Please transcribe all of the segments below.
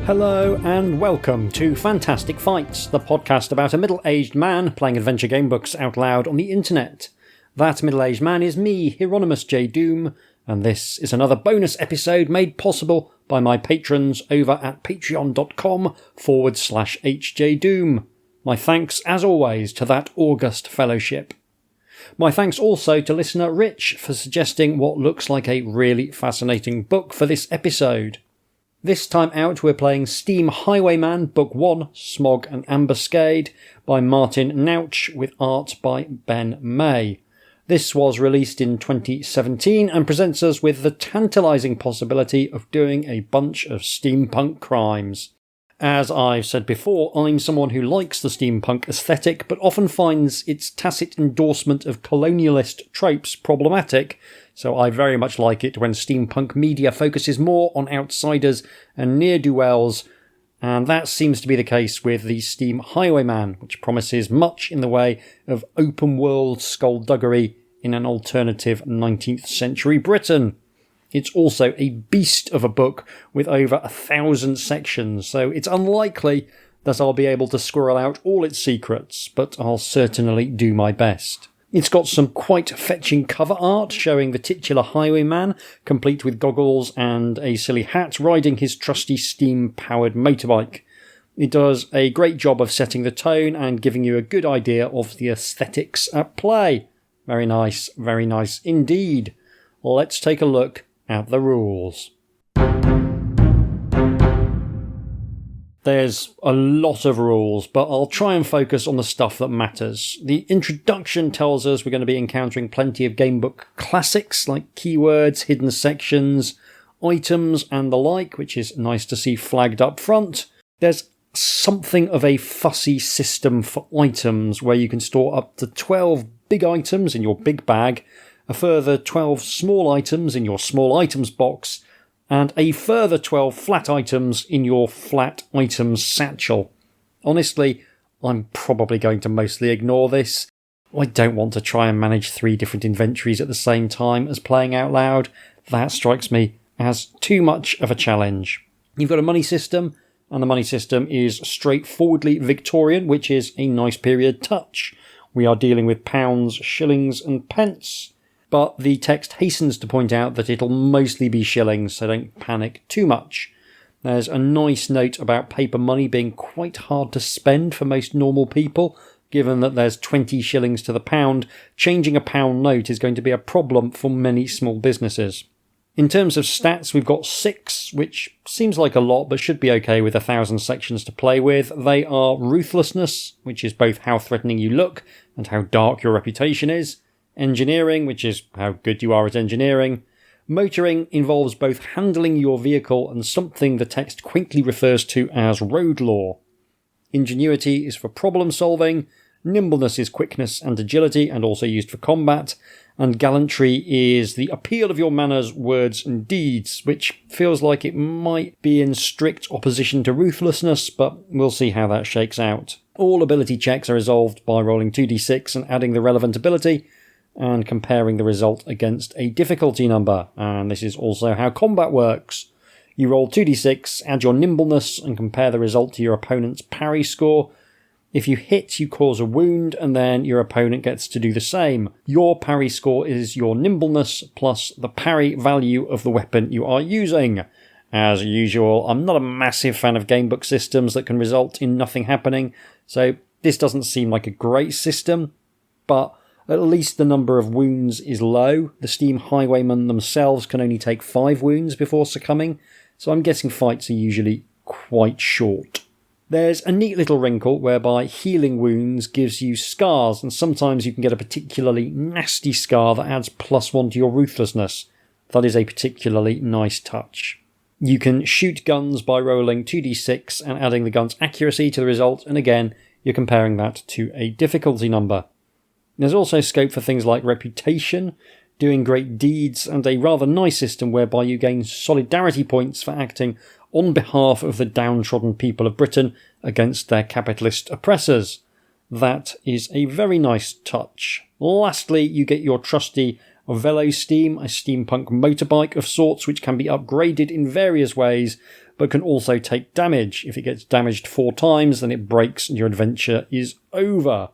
Hello and welcome to Fantastic Fights, the podcast about a middle-aged man playing adventure gamebooks out loud on the internet. That middle-aged man is me, Hieronymus J. Doom, and this is another bonus episode made possible by my patrons over at patreon.com/HJDoom. My thanks, as always, to that august fellowship. My thanks also to listener Rich for suggesting what looks like a really fascinating book for this episode. This time out we're playing Steam Highwayman Book 1, Smog and Ambuscade by Martin Noutch with art by Ben May. This was released in 2017 and presents us with the tantalising possibility of doing a bunch of steampunk crimes. As I've said before, I'm someone who likes the steampunk aesthetic but often finds its tacit endorsement of colonialist tropes problematic, so I very much like it when steampunk media focuses more on outsiders and ne'er-do-wells, and that seems to be the case with the Steam Highwayman, which promises much in the way of open-world skullduggery in an alternative 19th century Britain. It's also a beast of a book with over 1,000 sections, so it's unlikely that I'll be able to squirrel out all its secrets, but I'll certainly do my best. It's got some quite fetching cover art showing the titular highwayman, complete with goggles and a silly hat, riding his trusty steam-powered motorbike. It does a great job of setting the tone and giving you a good idea of the aesthetics at play. Very nice indeed. Let's take a look at the rules. There's a lot of rules, but I'll try and focus on the stuff that matters. The introduction tells us we're going to be encountering plenty of gamebook classics like keywords, hidden sections, items and the like, which is nice to see flagged up front. There's something of a fussy system for items where you can store up to 12 big items in your big bag, a further 12 small items in your small items box, and a further 12 flat items in your flat items satchel. Honestly, I'm probably going to mostly ignore this. I don't want to try and manage 3 different inventories at the same time as playing out loud. That strikes me as too much of a challenge. You've got a money system, and the money system is straightforwardly Victorian, which is a nice period touch. We are dealing with pounds, shillings and pence. But the text hastens to point out that it'll mostly be shillings, so don't panic too much. There's a nice note about paper money being quite hard to spend for most normal people. Given that there's 20 shillings to the pound, changing a pound note is going to be a problem for many small businesses. In terms of stats, we've got 6, which seems like a lot, but should be okay with 1,000 sections to play with. They are Ruthlessness, which is both how threatening you look and how dark your reputation is. Engineering, which is how good you are at engineering. Motoring involves both handling your vehicle and something the text quaintly refers to as road law. Ingenuity is for problem solving. Nimbleness is quickness and agility, and also used for combat. And gallantry is the appeal of your manners, words and deeds, which feels like it might be in strict opposition to ruthlessness, but we'll see how that shakes out. All ability checks are resolved by rolling 2d6 and adding the relevant ability, and comparing the result against a difficulty number, and this is also how combat works. You roll 2d6, add your nimbleness, and compare the result to your opponent's parry score. If you hit, you cause a wound, and then your opponent gets to do the same. Your parry score is your nimbleness plus the parry value of the weapon you are using. As usual, I'm not a massive fan of gamebook systems that can result in nothing happening, so this doesn't seem like a great system, but at least the number of wounds is low. The Steam Highwaymen themselves can only take 5 wounds before succumbing, so I'm guessing fights are usually quite short. There's a neat little wrinkle whereby healing wounds gives you scars, and sometimes you can get a particularly nasty scar that adds +1 to your ruthlessness. That is a particularly nice touch. You can shoot guns by rolling 2d6 and adding the gun's accuracy to the result, and again, you're comparing that to a difficulty number. There's also scope for things like reputation, doing great deeds, and a rather nice system whereby you gain solidarity points for acting on behalf of the downtrodden people of Britain against their capitalist oppressors. That is a very nice touch. Lastly, you get your trusty A velo steam, a steampunk motorbike of sorts which can be upgraded in various ways, but can also take damage. If it gets damaged 4 times, then it breaks and your adventure is over.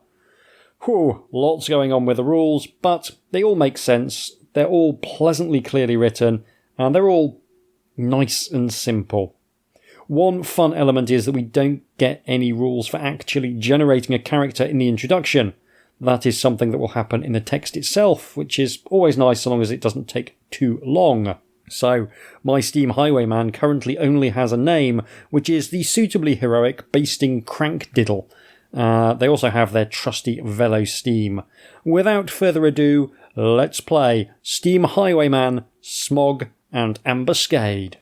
Whew, lots going on with the rules, but they all make sense. They're all pleasantly clearly written, and they're all nice and simple. One fun element is that we don't get any rules for actually generating a character in the introduction. That is something that will happen in the text itself, which is always nice so long as it doesn't take too long. So, my Steam Highwayman currently only has a name, which is the suitably heroic Basting Crankdiddle. They also have their trusty Velo Steam. Without further ado, let's play Steam Highwayman, Smog and Ambuscade.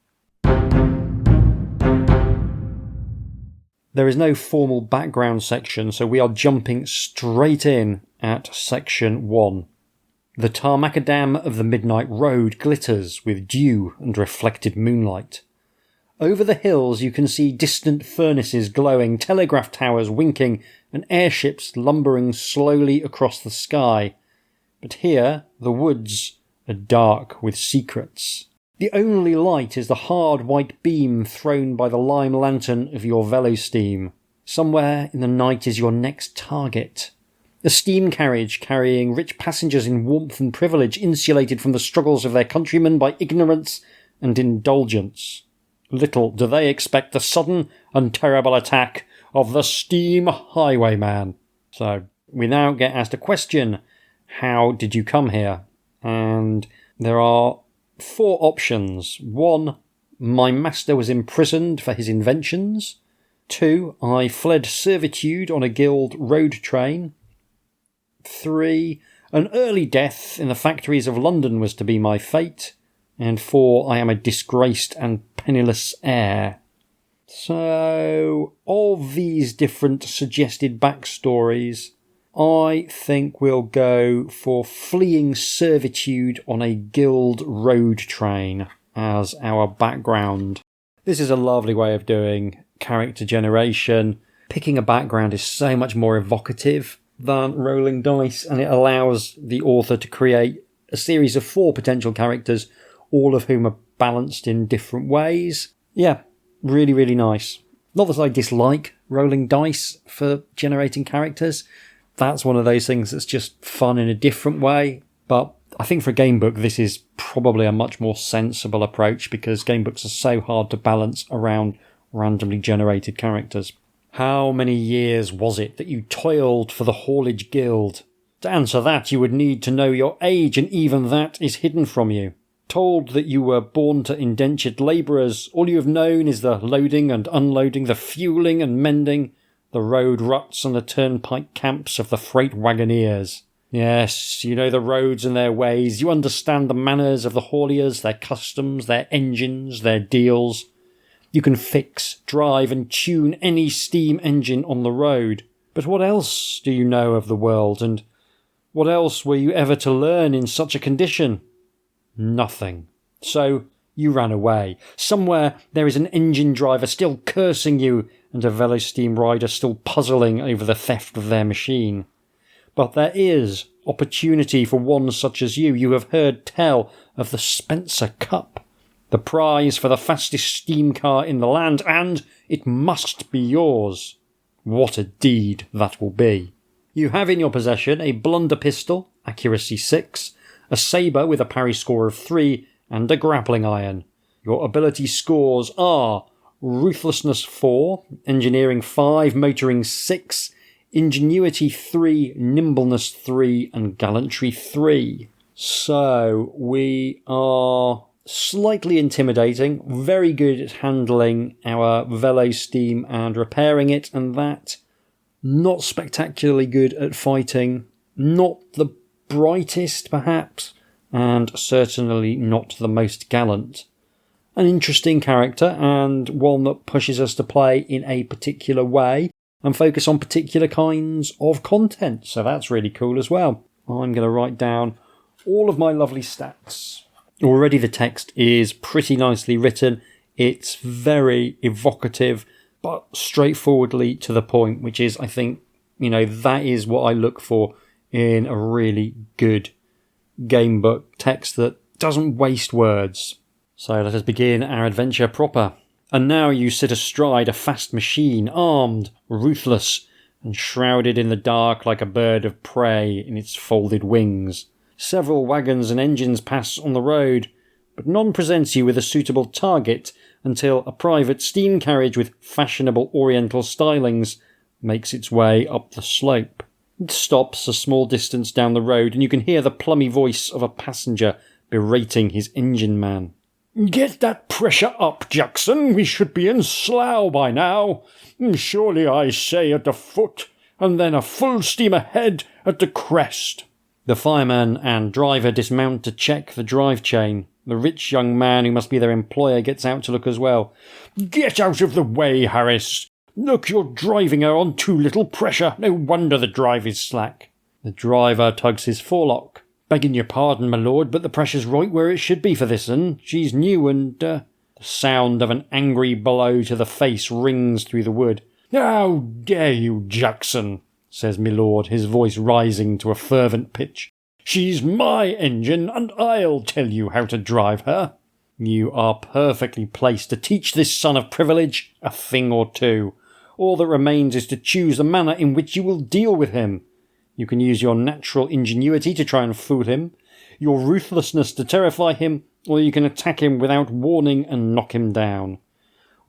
There is no formal background section, so we are jumping straight in at section 1. The tarmacadam of the midnight road glitters with dew and reflected moonlight. Over the hills you can see distant furnaces glowing, telegraph towers winking, and airships lumbering slowly across the sky. But here, the woods are dark with secrets. The only light is the hard white beam thrown by the lime lantern of your velo steam. Somewhere in the night is your next target. A steam carriage carrying rich passengers in warmth and privilege, insulated from the struggles of their countrymen by ignorance and indulgence. Little do they expect the sudden and terrible attack of the Steam Highwayman. So, we now get asked a question. How did you come here? And there are 4 options. 1, my master was imprisoned for his inventions. 2, I fled servitude on a guild road train. 3, an early death in the factories of London was to be my fate. And 4, I am a disgraced and penniless heir. So, of these different suggested backstories, I think we'll go for fleeing servitude on a guild road train as our background. This is a lovely way of doing character generation. Picking a background is so much more evocative than rolling dice, and it allows the author to create a series of 4 potential characters, all of whom are balanced in different ways. Yeah, really, really nice. Not that I dislike rolling dice for generating characters. That's one of those things that's just fun in a different way. But I think for a game book, this is probably a much more sensible approach because game books are so hard to balance around randomly generated characters. How many years was it that you toiled for the Haulage Guild? To answer that, you would need to know your age, and even that is hidden from you. Told that you were born to indentured labourers, all you have known is the loading and unloading, the fuelling and mending, the road ruts and the turnpike camps of the freight wagoneers. Yes, you know the roads and their ways, you understand the manners of the hauliers, their customs, their engines, their deals. You can fix, drive and tune any steam engine on the road. But what else do you know of the world, and what else were you ever to learn in such a condition? Nothing. So you ran away. Somewhere there is an engine driver still cursing you and a velo steam rider still puzzling over the theft of their machine. But there is opportunity for one such as you. You have heard tell of the Spencer Cup, the prize for the fastest steam car in the land, and it must be yours. What a deed that will be. You have in your possession a blunder pistol, accuracy 6, a sabre with a parry score of 3, and a grappling iron. Your ability scores are Ruthlessness 4, Engineering 5, Motoring 6, Ingenuity 3, Nimbleness 3, and Gallantry 3. So, we are slightly intimidating, very good at handling our velo steam and repairing it, and that. Not spectacularly good at fighting, not the brightest perhaps, and certainly not the most gallant. An interesting character, and one that pushes us to play in a particular way and focus on particular kinds of content, so that's really cool as well. I'm going to write down all of my lovely stats. Already the text is pretty nicely written, it's very evocative, but straightforwardly to the point, which is, I think, that is what I look for in a really good gamebook text that doesn't waste words. So let us begin our adventure proper. And now you sit astride a fast machine, armed, ruthless, and shrouded in the dark like a bird of prey in its folded wings. Several wagons and engines pass on the road, but none presents you with a suitable target until a private steam carriage with fashionable oriental stylings makes its way up the slope. It stops a small distance down the road, and you can hear the plummy voice of a passenger berating his engine man. "Get that pressure up, Jackson. We should be in Slough by now. Surely I say at the foot, and then a full steam ahead at the crest." The fireman and driver dismount to check the drive chain. The rich young man who must be their employer gets out to look as well. "Get out of the way, Harris. Look, you're driving her on too little pressure. No wonder the drive is slack." The driver tugs his forelock. "Begging your pardon, my lord, but the pressure's right where it should be for this one. She's new and, The sound of an angry blow to the face rings through the wood. "How dare you, Jackson?" says my lord, his voice rising to a fervent pitch. "She's my engine, and I'll tell you how to drive her." You are perfectly placed to teach this son of privilege a thing or two. All that remains is to choose the manner in which you will deal with him. You can use your natural ingenuity to try and fool him, your ruthlessness to terrify him, or you can attack him without warning and knock him down.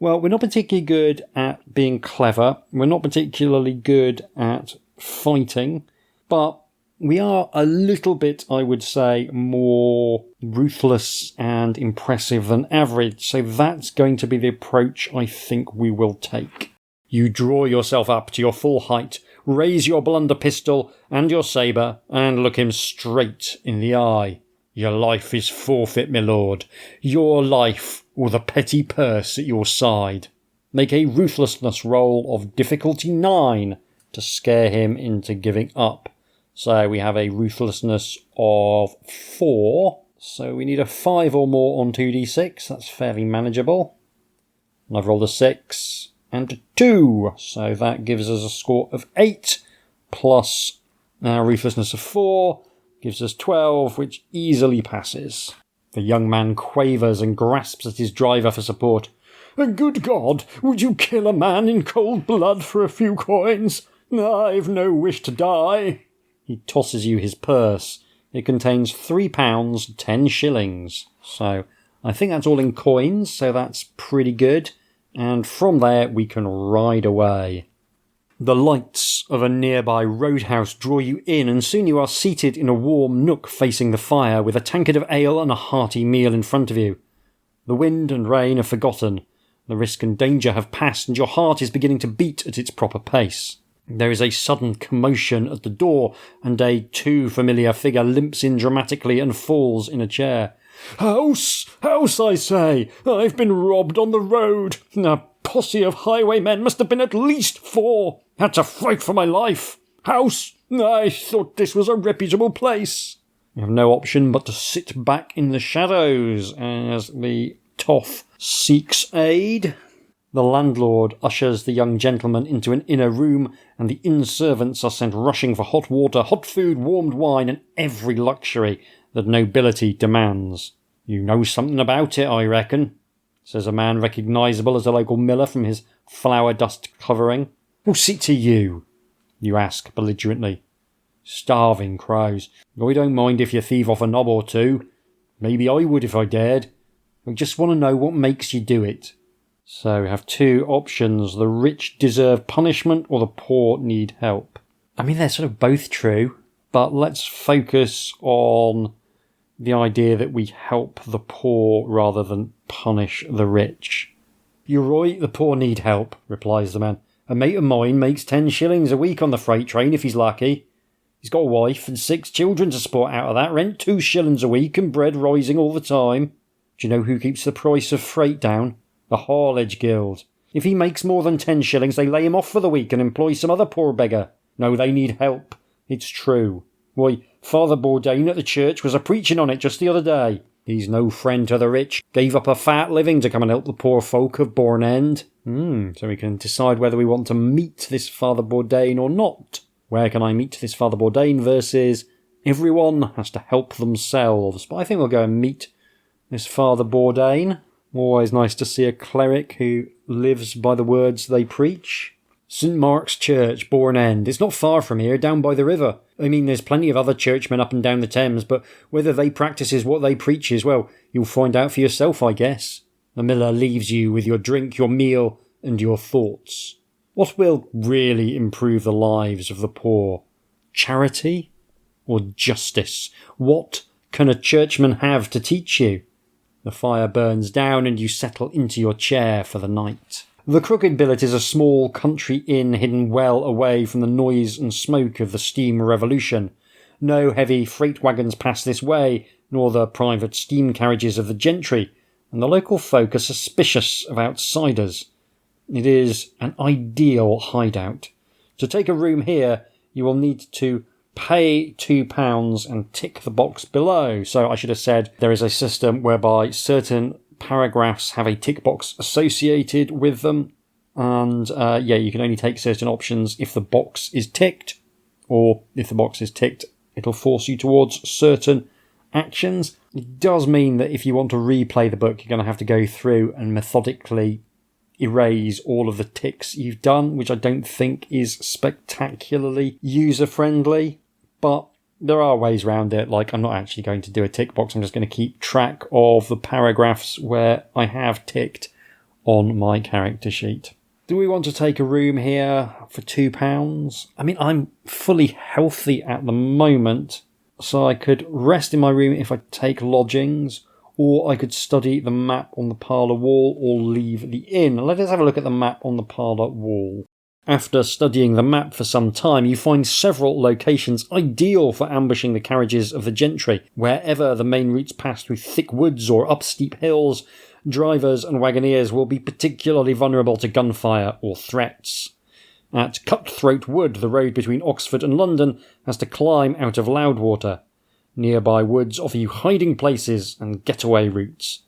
Well, we're not particularly good at being clever, we're not particularly good at fighting, but we are a little bit, I would say, more ruthless and impressive than average, so that's going to be the approach I think we will take. You draw yourself up to your full height, raise your blunder pistol and your sabre, and look him straight in the eye. "Your life is forfeit, my lord. Your life, or the petty purse at your side." Make a ruthlessness roll of difficulty 9 to scare him into giving up. So we have a ruthlessness of 4, so we need a 5 or more on 2d6, that's fairly manageable. And I've rolled a 6 and a 2, so that gives us a score of 8, plus our ruthlessness of 4, gives us 12, which easily passes. The young man quavers and grasps at his driver for support. "Good God, would you kill a man in cold blood for a few coins? I've no wish to die." He tosses you his purse. It contains £3, 10 shillings. So I think that's all in coins, so that's pretty good. And from there we can ride away. The lights of a nearby roadhouse draw you in, and soon you are seated in a warm nook facing the fire, with a tankard of ale and a hearty meal in front of you. The wind and rain are forgotten. The risk and danger have passed, and your heart is beginning to beat at its proper pace. There is a sudden commotion at the door, and a too familiar figure limps in dramatically and falls in a chair. House, I say! I've been robbed on the road. A posse of highwaymen must have been at least 4. Had to fight for my life. House, I thought this was a reputable place. You have no option but to sit back in the shadows as the toff seeks aid. The landlord ushers the young gentleman into an inner room, and the inn servants are sent rushing for hot water, hot food, warmed wine, and every luxury that nobility demands. "You know something about it, I reckon," says a man recognisable as a local miller from his flour dust covering. "What's it to you?" you ask belligerently. Starving crows. "I don't mind if you thieve off a knob or two. Maybe I would if I dared. I just want to know what makes you do it." So we have 2 options. The rich deserve punishment, or the poor need help. I mean, they're sort of both true, but let's focus on the idea that we help the poor rather than punish the rich. "You're right, the poor need help," replies the man. "A mate of mine makes 10 shillings a week on the freight train if he's lucky. He's got a wife and 6 children to support out of that, rent 2 shillings a week and bread rising all the time. Do you know who keeps the price of freight down? The Haulage Guild. If he makes more than 10 shillings, they lay him off for the week and employ some other poor beggar. No, they need help. It's true. Why, Father Bourdain at the church was a-preaching on it just the other day. He's no friend to the rich. Gave up a fat living to come and help the poor folk of Bourne End. So we can decide whether we want to meet this Father Bourdain or not. Where can I meet this Father Bourdain versus Everyone has to help themselves. But I think we'll go and meet this Father Bourdain. Always nice to see a cleric who lives by the words they preach. St Mark's Church, Bourne End. It's not far from here, down by the river. I mean, there's plenty of other churchmen up and down the Thames, but whether they practices what they preaches, well, you'll find out for yourself, I guess. The miller leaves you with your drink, your meal, and your thoughts. What will really improve the lives of the poor? Charity or justice? What can a churchman have to teach you? The fire burns down and you settle into your chair for the night. The Crooked Billet is a small country inn hidden well away from the noise and smoke of the steam revolution. No heavy freight wagons pass this way, nor the private steam carriages of the gentry, and the local folk are suspicious of outsiders. It is an ideal hideout. To take a room here, you will need to pay £2 and tick the box below. So I should have said there is a system whereby certain paragraphs have a tick box associated with them, and you can only take certain options if the box is ticked, or if the box is ticked it'll force you towards certain actions. It does mean that if you want to replay the book, you're going to have to go through and methodically erase all of the ticks you've done, which I don't think is spectacularly user-friendly, but there are ways around it. Like, I'm not actually going to do a tick box, I'm just going to keep track of the paragraphs where I have ticked on my character sheet. Do we want to take a room here for £2? I mean, I'm fully healthy at the moment, so I could rest in my room if I take lodgings, or I could study the map on the parlour wall or leave the inn. Let us have a look at the map on the parlour wall. After studying the map for some time, you find several locations ideal for ambushing the carriages of the gentry. Wherever the main routes pass through thick woods or up steep hills, drivers and wagoneers will be particularly vulnerable to gunfire or threats. At Cutthroat Wood, the road between Oxford and London has to climb out of Loudwater. Nearby woods offer you hiding places and getaway routes.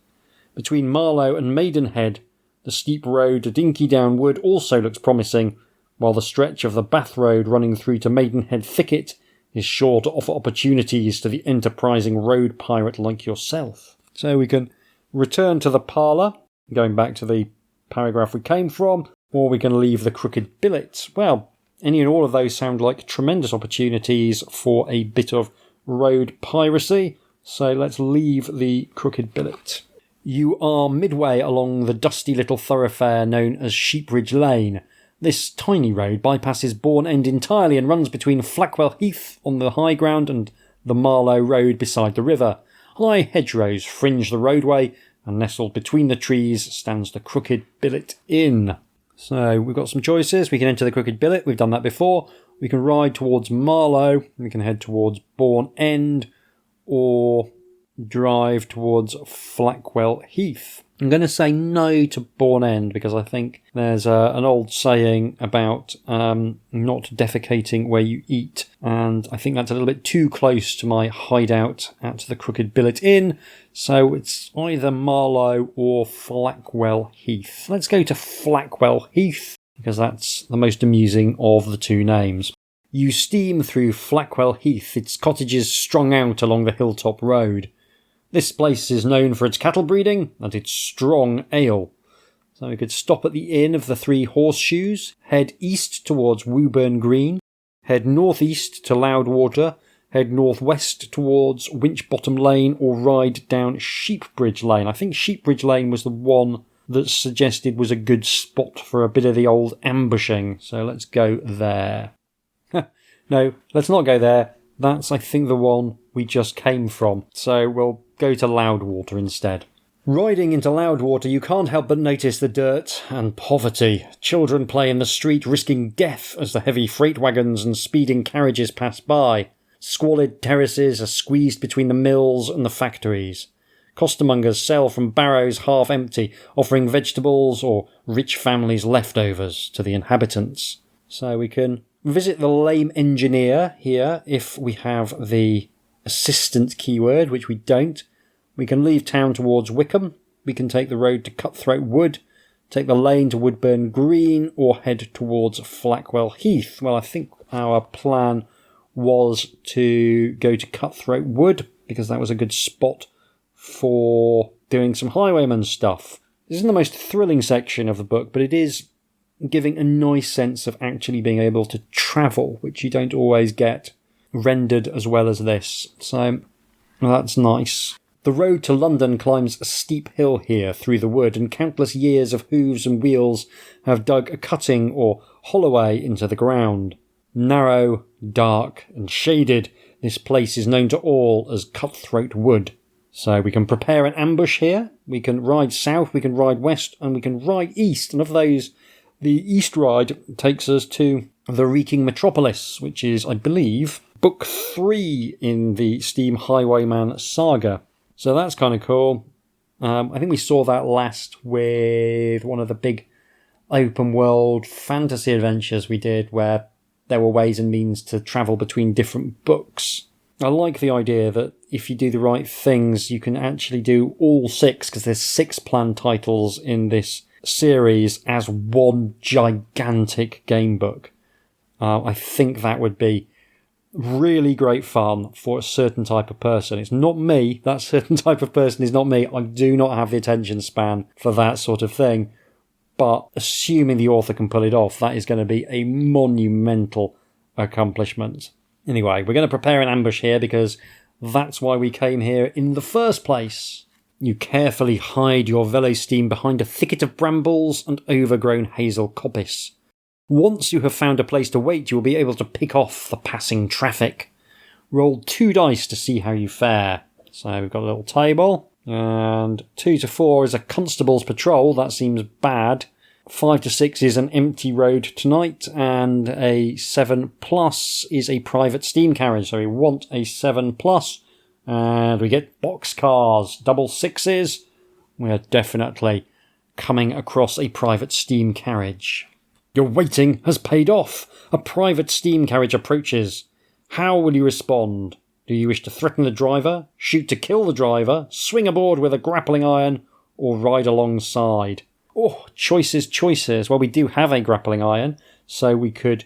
Between Marlow and Maidenhead, the steep road to Dinky Down Wood also looks promising, while the stretch of the Bath Road running through to Maidenhead Thicket is sure to offer opportunities to the enterprising road pirate like yourself. So we can return to the parlour, going back to the paragraph we came from, or we can leave the Crooked Billet. Well, any and all of those sound like tremendous opportunities for a bit of road piracy, so let's leave the Crooked Billet. You are midway along the dusty little thoroughfare known as Sheepridge Lane. This tiny road bypasses Bourne End entirely and runs between Flackwell Heath on the high ground and the Marlow Road beside the river. High hedgerows fringe the roadway, and nestled between the trees stands the Crooked Billet Inn. So we've got some choices. We can enter the Crooked Billet, we've done that before. We can ride towards Marlow, we can head towards Bourne End, or drive towards Flackwell Heath. I'm going to say no to Bourne End because I think there's an old saying about not defecating where you eat, and I think that's a little bit too close to my hideout at the Crooked Billet Inn, so it's either Marlow or Flackwell Heath. Let's go to Flackwell Heath because that's the most amusing of the two names. You steam through Flackwell Heath, its cottages strung out along the hilltop road. This place is known for its cattle breeding and its strong ale. So we could stop at the Inn of the Three Horseshoes, head east towards Woburn Green, head northeast to Loudwater, head northwest towards Winchbottom Lane, or ride down Sheepbridge Lane. I think Sheepbridge Lane was the one that suggested was a good spot for a bit of the old ambushing. So let's go there. No, let's not go there. That's, I think, the one we just came from. So we'll go to Loudwater instead. Riding into Loudwater, you can't help but notice the dirt and poverty. Children play in the street, risking death as the heavy freight wagons and speeding carriages pass by. Squalid terraces are squeezed between the mills and the factories. Costermongers sell from barrows half empty, offering vegetables or rich families' leftovers to the inhabitants. So we can visit the lame engineer here if we have the assistant keyword, which we don't. We can leave town towards Wickham. We can take the road to Cutthroat Wood, take the lane to Woodburn Green, or head towards Flackwell Heath. Well, I think our plan was to go to Cutthroat Wood, because that was a good spot for doing some Highwayman stuff. This isn't the most thrilling section of the book, but it is giving a nice sense of actually being able to travel, which you don't always get rendered as well as this. So that's nice. The road to London climbs a steep hill here through the wood, and countless years of hooves and wheels have dug a cutting or holloway into the ground. Narrow, dark, and shaded, this place is known to all as Cutthroat Wood. So we can prepare an ambush here, we can ride south, we can ride west, and we can ride east. And of those, the east ride takes us to the Reeking Metropolis, which is, I believe, book 3 in the Steam Highwayman saga. So that's kind of cool. I think we saw that last with one of the big open world fantasy adventures we did, where there were ways and means to travel between different books. I like the idea that if you do the right things, you can actually do all 6, because there's 6 planned titles in this series as one gigantic game book. I think that would be really great fun for a certain type of person. It's not me. That certain type of person is not me. I do not have the attention span for that sort of thing. But assuming the author can pull it off, that is going to be a monumental accomplishment. Anyway, we're going to prepare an ambush here because that's why we came here in the first place. You carefully hide your Velosteam behind a thicket of brambles and overgrown hazel coppice. Once you have found a place to wait, you will be able to pick off the passing traffic. Roll 2 dice to see how you fare. So we've got a little table, and 2 to 4 is a constable's patrol. That seems bad. 5 to 6 is an empty road tonight, and a 7 plus is a private steam carriage. So we want a 7 plus, and we get boxcars. Double 6s. We are definitely coming across a private steam carriage. Your waiting has paid off. A private steam carriage approaches. How will you respond? Do you wish to threaten the driver, shoot to kill the driver, swing aboard with a grappling iron, or ride alongside? Oh, choices, choices. Well, we do have a grappling iron, so we could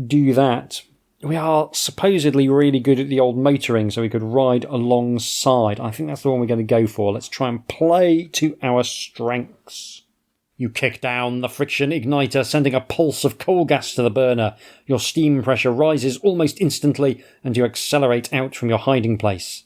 do that. We are supposedly really good at the old motoring, so we could ride alongside. I think that's the one we're going to go for. Let's try and play to our strengths. You kick down the friction igniter, sending a pulse of coal gas to the burner. Your steam pressure rises almost instantly, and you accelerate out from your hiding place.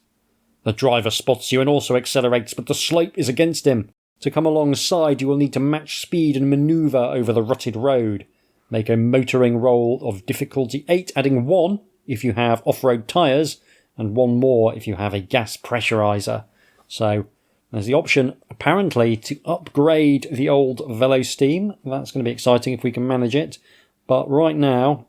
The driver spots you and also accelerates, but the slope is against him. To come alongside, you will need to match speed and manoeuvre over the rutted road. Make a motoring roll of difficulty 8, adding 1 if you have off-road tyres, and 1 more if you have a gas pressuriser. So there's the option, apparently, to upgrade the old Velosteam. That's going to be exciting if we can manage it. But right now,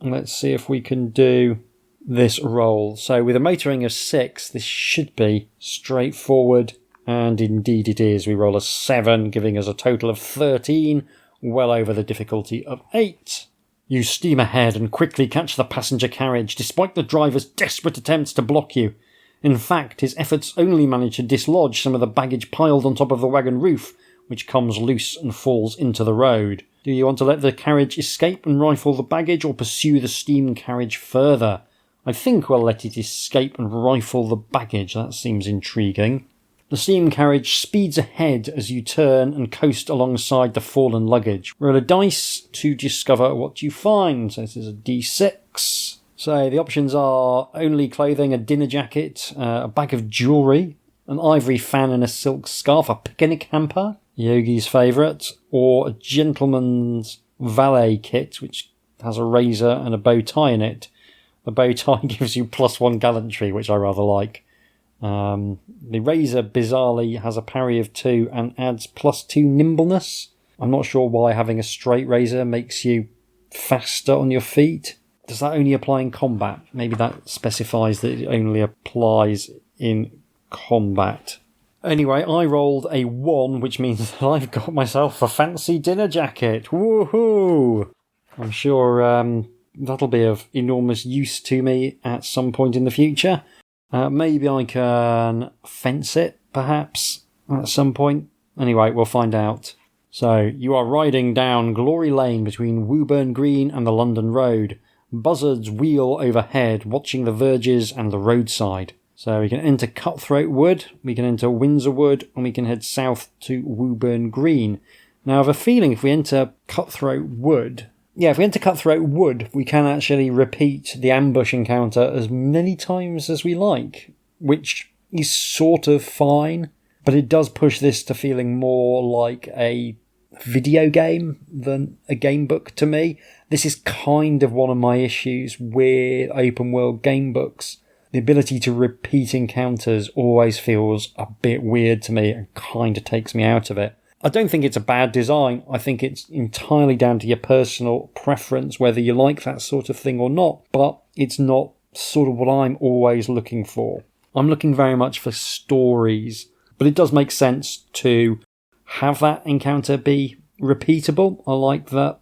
let's see if we can do this roll. So with a motoring of 6, this should be straightforward. And indeed it is. We roll a 7, giving us a total of 13, well over the difficulty of 8. You steam ahead and quickly catch the passenger carriage, despite the driver's desperate attempts to block you. In fact, his efforts only manage to dislodge some of the baggage piled on top of the wagon roof, which comes loose and falls into the road. Do you want to let the carriage escape and rifle the baggage, or pursue the steam carriage further? I think we'll let it escape and rifle the baggage. That seems intriguing. The steam carriage speeds ahead as you turn and coast alongside the fallen luggage. Roll a dice to discover what you find. So this is a d6. So the options are only clothing, a dinner jacket, a bag of jewellery, an ivory fan and a silk scarf, a picnic hamper, Yogi's favourite, or a gentleman's valet kit, which has a razor and a bow tie in it. The bow tie gives you +1 gallantry, which I rather like. The razor bizarrely has a parry of 2 and adds +2 nimbleness. I'm not sure why having a straight razor makes you faster on your feet. Does that only apply in combat? Maybe that specifies that it only applies in combat. Anyway, I rolled a 1, which means that I've got myself a fancy dinner jacket. Woohoo! I'm sure that'll be of enormous use to me at some point in the future. Maybe I can fence it, perhaps, at some point. Anyway, we'll find out. So, you are riding down Glory Lane between Woburn Green and the London Road. Buzzards wheel overhead, watching the verges and the roadside. So we can enter Cutthroat Wood, we can enter Windsor Wood, and we can head south to Woburn Green. Now, I have a feeling if we enter Cutthroat Wood, we can actually repeat the ambush encounter as many times as we like, which is sort of fine, but it does push this to feeling more like a video game than a game book to me. This is kind of one of my issues with open world game books. The ability to repeat encounters always feels a bit weird to me and kind of takes me out of it. I don't think it's a bad design. I think it's entirely down to your personal preference, whether you like that sort of thing or not, but it's not sort of what I'm always looking for. I'm looking very much for stories, but it does make sense to have that encounter be repeatable. I like that.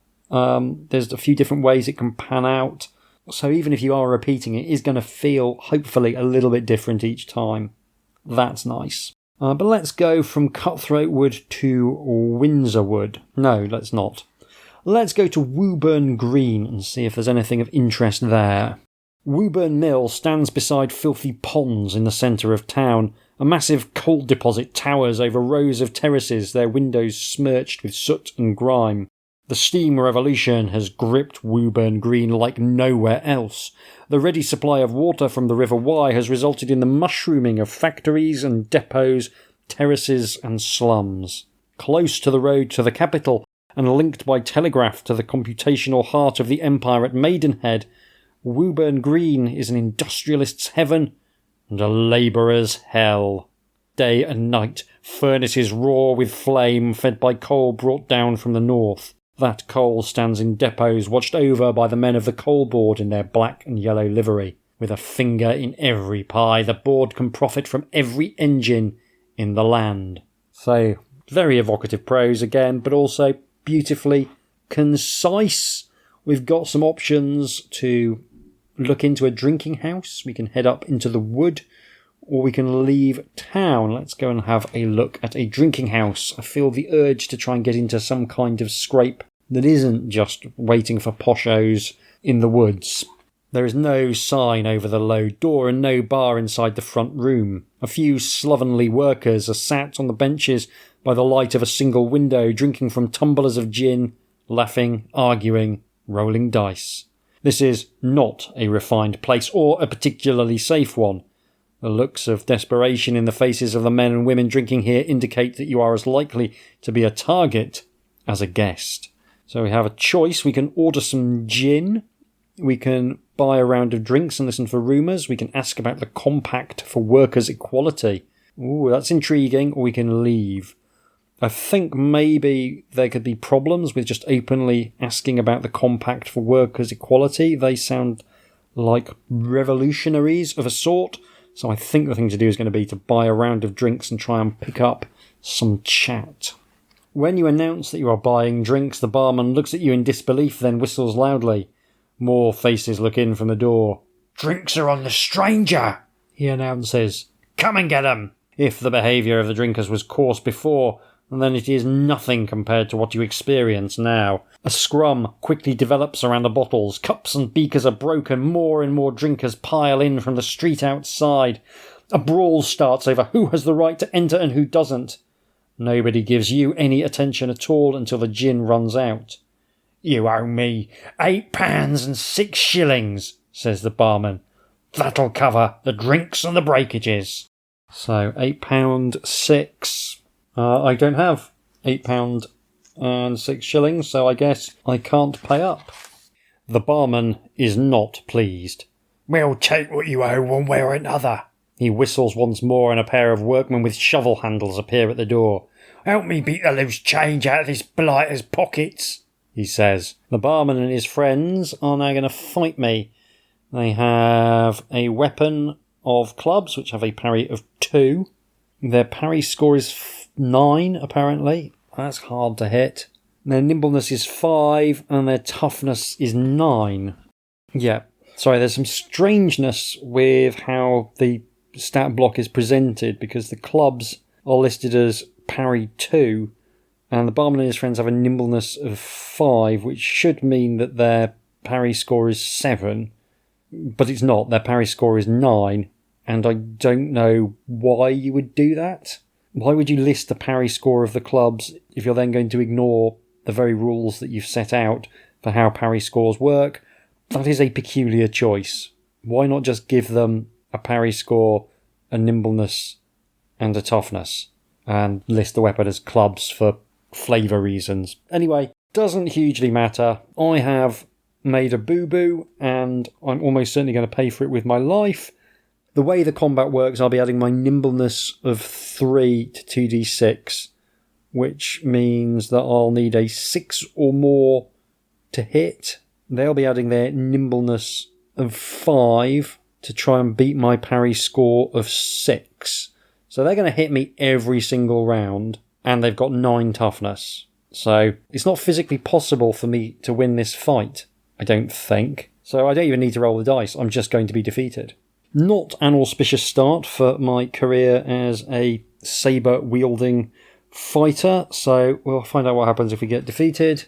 There's a few different ways it can pan out. So even if you are repeating it, it's going to feel, hopefully, a little bit different each time. That's nice. But let's go from Cutthroat Wood to Windsor Wood. No, let's not. Let's go to Woburn Green and see if there's anything of interest there. Woburn Mill stands beside filthy ponds in the centre of town. A massive coal deposit towers over rows of terraces, their windows smirched with soot and grime. The steam revolution has gripped Woburn Green like nowhere else. The ready supply of water from the River Wye has resulted in the mushrooming of factories and depots, terraces and slums. Close to the road to the capital, and linked by telegraph to the computational heart of the empire at Maidenhead, Woburn Green is an industrialist's heaven and a labourer's hell. Day and night, furnaces roar with flame fed by coal brought down from the north. That coal stands in depots watched over by the men of the coal board in their black and yellow livery. With a finger in every pie, the board can profit from every engine in the land. So, very evocative prose again, but also beautifully concise. We've got some options to look into a drinking house. We can head up into the wood, or we can leave town. Let's go and have a look at a drinking house. I feel the urge to try and get into some kind of scrape that isn't just waiting for poshos in the woods. There is no sign over the low door and no bar inside the front room. A few slovenly workers are sat on the benches by the light of a single window, drinking from tumblers of gin, laughing, arguing, rolling dice. This is not a refined place or a particularly safe one. The looks of desperation in the faces of the men and women drinking here indicate that you are as likely to be a target as a guest. So we have a choice. We can order some gin. We can buy a round of drinks and listen for rumours. We can ask about the Compact for Workers' Equality. Ooh, that's intriguing. Or we can leave. I think maybe there could be problems with just openly asking about the Compact for Workers' Equality. They sound like revolutionaries of a sort. So I think the thing to do is going to be to buy a round of drinks and try and pick up some chat. When you announce that you are buying drinks, the barman looks at you in disbelief, then whistles loudly. More faces look in from the door. "Drinks are on the stranger," he announces. "Come and get 'em." If the behaviour of the drinkers was coarse before, then it is nothing compared to what you experience now. A scrum quickly develops around the bottles. Cups and beakers are broken. More and more drinkers pile in from the street outside. A brawl starts over who has the right to enter and who doesn't. Nobody gives you any attention at all until the gin runs out. "You owe me £8 and 6 shillings, says the barman. "That'll cover the drinks and the breakages." So £8, 6. I don't have £8 and 6 shillings, so I guess I can't pay up. The barman is not pleased. "We'll take what you owe one way or another." He whistles once more and a pair of workmen with shovel handles appear at the door. "Help me beat the loose change out of this blighter's pockets," he says. The barman and his friends are now going to fight me. They have a weapon of clubs, which have a parry of 2. Their parry score is 9, apparently. That's hard to hit. Their nimbleness is 5, and their toughness is 9. Yeah, sorry, there's some strangeness with how the stat block is presented, because the clubs are listed as parry 2, and the barman and his friends have a nimbleness of 5, which should mean that their parry score is 7, but it's not. Their parry score is 9, and I don't know why you would do that. Why would you list the parry score of the clubs if you're then going to ignore the very rules that you've set out for how parry scores work? That is a peculiar choice. Why not just give them a parry score, a nimbleness, and a toughness, and list the weapon as clubs for flavour reasons? Anyway, doesn't hugely matter. I have made a boo-boo, and I'm almost certainly going to pay for it with my life. The way the combat works, I'll be adding my nimbleness of 3 to 2d6, which means that I'll need a 6 or more to hit. They'll be adding their nimbleness of 5 to try and beat my parry score of 6. So they're going to hit me every single round, and they've got 9 toughness. So it's not physically possible for me to win this fight, I don't think. So I don't even need to roll the dice, I'm just going to be defeated. Not an auspicious start for my career as a sabre-wielding fighter, so we'll find out what happens if we get defeated.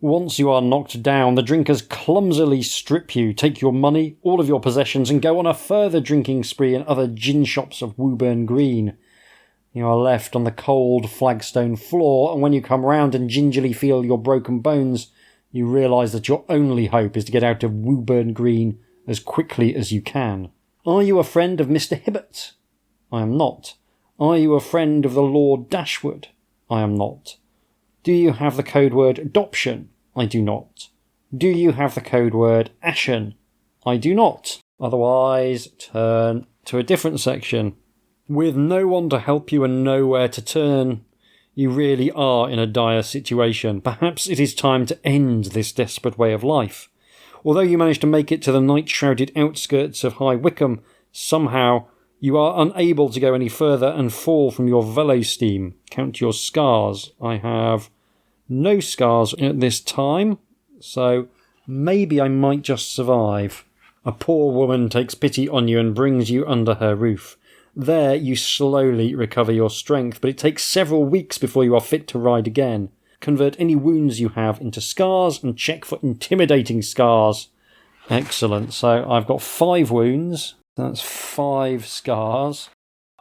Once you are knocked down, the drinkers clumsily strip you, take your money, all of your possessions, and go on a further drinking spree in other gin shops of Woburn Green. You are left on the cold flagstone floor, and when you come round and gingerly feel your broken bones, you realise that your only hope is to get out of Woburn Green as quickly as you can. Are you a friend of Mr. Hibbert? I am not. Are you a friend of the Lord Dashwood? I am not. Do you have the code word adoption? I do not. Do you have the code word ashen? I do not. Otherwise, turn to a different section. With no one to help you and nowhere to turn, you really are in a dire situation. Perhaps it is time to end this desperate way of life. Although you manage to make it to the night-shrouded outskirts of High Wycombe, somehow you are unable to go any further and fall from your velo-steam. Count your scars. I have no scars at this time, so maybe I might just survive. A poor woman takes pity on you and brings you under her roof. There you slowly recover your strength, but it takes several weeks before you are fit to ride again. Convert any wounds you have into scars and check for intimidating scars. Excellent. So I've got 5 wounds. That's 5 scars.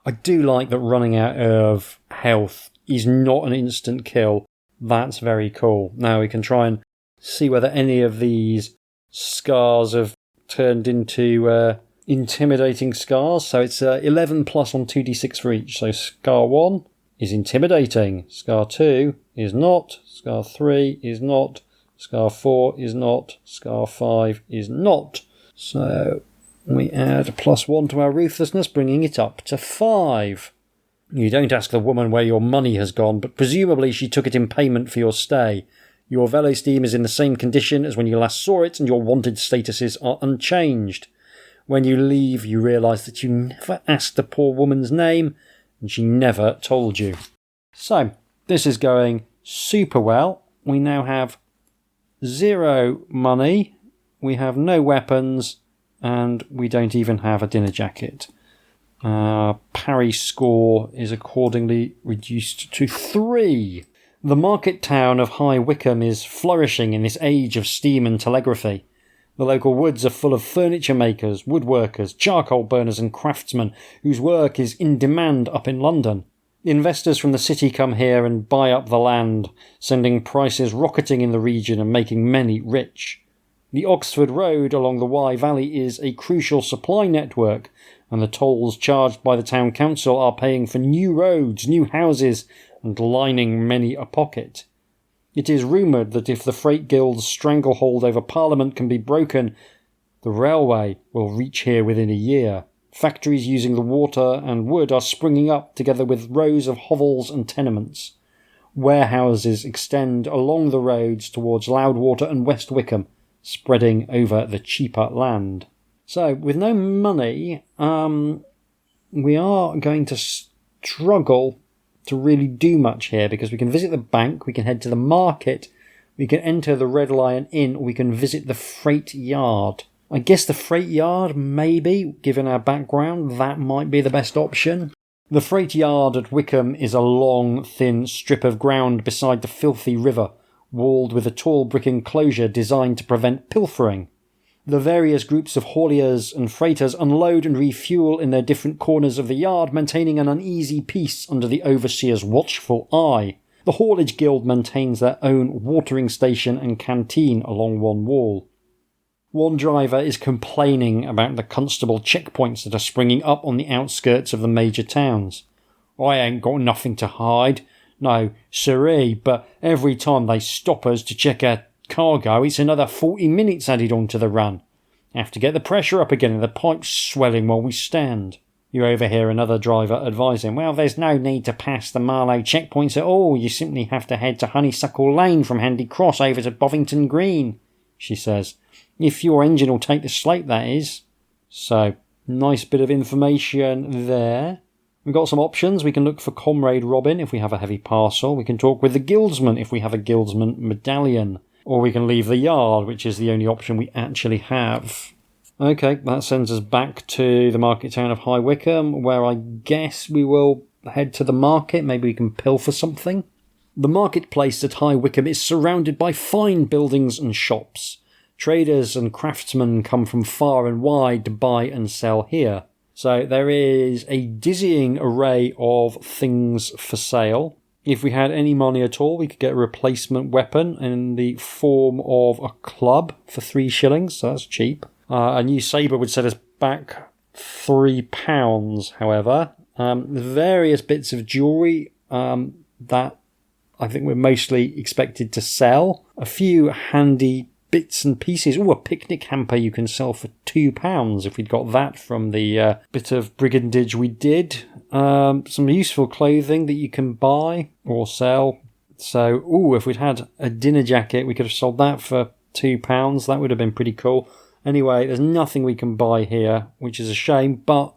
I do like that running out of health is not an instant kill. That's very cool. Now we can try and see whether any of these scars have turned into intimidating scars. So it's 11 plus on 2d6 for each. So scar 1 is intimidating. Scar 2 is not. Scar 3 is not. Scar 4 is not. Scar 5 is not. So we add +1 to our ruthlessness, bringing it up to 5. You don't ask the woman where your money has gone, but presumably she took it in payment for your stay. Your velo-steam is in the same condition as when you last saw it, and your wanted statuses are unchanged. When you leave, you realise that you never asked the poor woman's name, and she never told you. So, this is going super well. We now have 0 money, we have no weapons, and we don't even have a dinner jacket. Parry score is accordingly reduced to 3. The market town of High Wycombe is flourishing in this age of steam and telegraphy. The local woods are full of furniture makers, woodworkers, charcoal burners and craftsmen whose work is in demand up in London. Investors from the city come here and buy up the land, sending prices rocketing in the region and making many rich. The Oxford Road along the Wye Valley is a crucial supply network, and the tolls charged by the town council are paying for new roads, new houses, and lining many a pocket. It is rumoured that if the Freight Guild's stranglehold over Parliament can be broken, the railway will reach here within a year. Factories using the water and wood are springing up together with rows of hovels and tenements. Warehouses extend along the roads towards Loudwater and West Wycombe, spreading over the cheaper land. So, with no money, we are going to struggle to really do much here, because we can visit the bank, we can head to the market, we can enter the Red Lion Inn, or we can visit the freight yard. I guess the freight yard, maybe, given our background, that might be the best option. The freight yard at Wycombe is a long, thin strip of ground beside the filthy river, walled with a tall brick enclosure designed to prevent pilfering. The various groups of hauliers and freighters unload and refuel in their different corners of the yard, maintaining an uneasy peace under the overseer's watchful eye. The Haulage Guild maintains their own watering station and canteen along one wall. One driver is complaining about the constable checkpoints that are springing up on the outskirts of the major towns. "I ain't got nothing to hide. No, siree, but every time they stop us to check our cargo, it's another 40 minutes added onto the run. Have to get the pressure up again and the pipe's swelling while we stand." You overhear another driver advising, "Well, there's no need to pass the Marlow checkpoints at all. You simply have to head to Honeysuckle Lane from Handy Cross over to Bovington Green," she says. "If your engine will take the slope, that is." So, nice bit of information there. We've got some options. We can look for Comrade Robin if we have a heavy parcel. We can talk with the Guildsman if we have a Guildsman medallion. Or we can leave the yard, which is the only option we actually have. Okay, that sends us back to the market town of High Wycombe, where I guess we will head to the market. Maybe we can pilfer something. The marketplace at High Wycombe is surrounded by fine buildings and shops. Traders and craftsmen come from far and wide to buy and sell here. So there is a dizzying array of things for sale. If we had any money at all, we could get a replacement weapon in the form of a club for 3 shillings, so that's cheap. A new sabre would set us back £3, however. Various bits of jewellery that I think we're mostly expected to sell. A few handy bits and pieces. A picnic hamper you can sell for £2 if we'd got that from the bit of brigandage we did. Some useful clothing that you can buy or sell. So, if we'd had a dinner jacket, we could have sold that for £2. That would have been pretty cool. Anyway, there's nothing we can buy here, which is a shame, but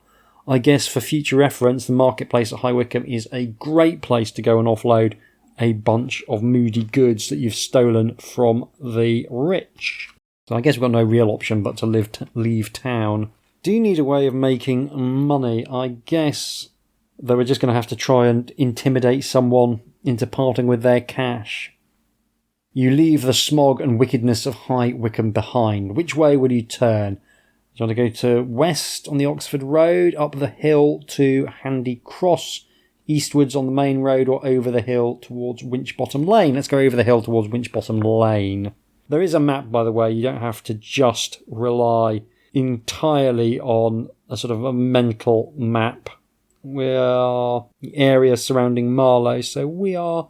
I guess for future reference, the marketplace at High Wycombe is a great place to go and offload a bunch of moody goods that you've stolen from the rich. So I guess we've got no real option but to leave town. Do you need a way of making money? I guess that we're just going to have to try and intimidate someone into parting with their cash. You leave the smog and wickedness of High Wycombe behind. Which way will you turn? Do you want to go to west on the Oxford Road, up the hill to Handy Cross, eastwards on the main road, or over the hill towards Winchbottom Lane? Let's go over the hill towards Winchbottom Lane. There is a map, by the way. You don't have to just rely entirely on a sort of a mental map. We are the area surrounding Marlow, so we are,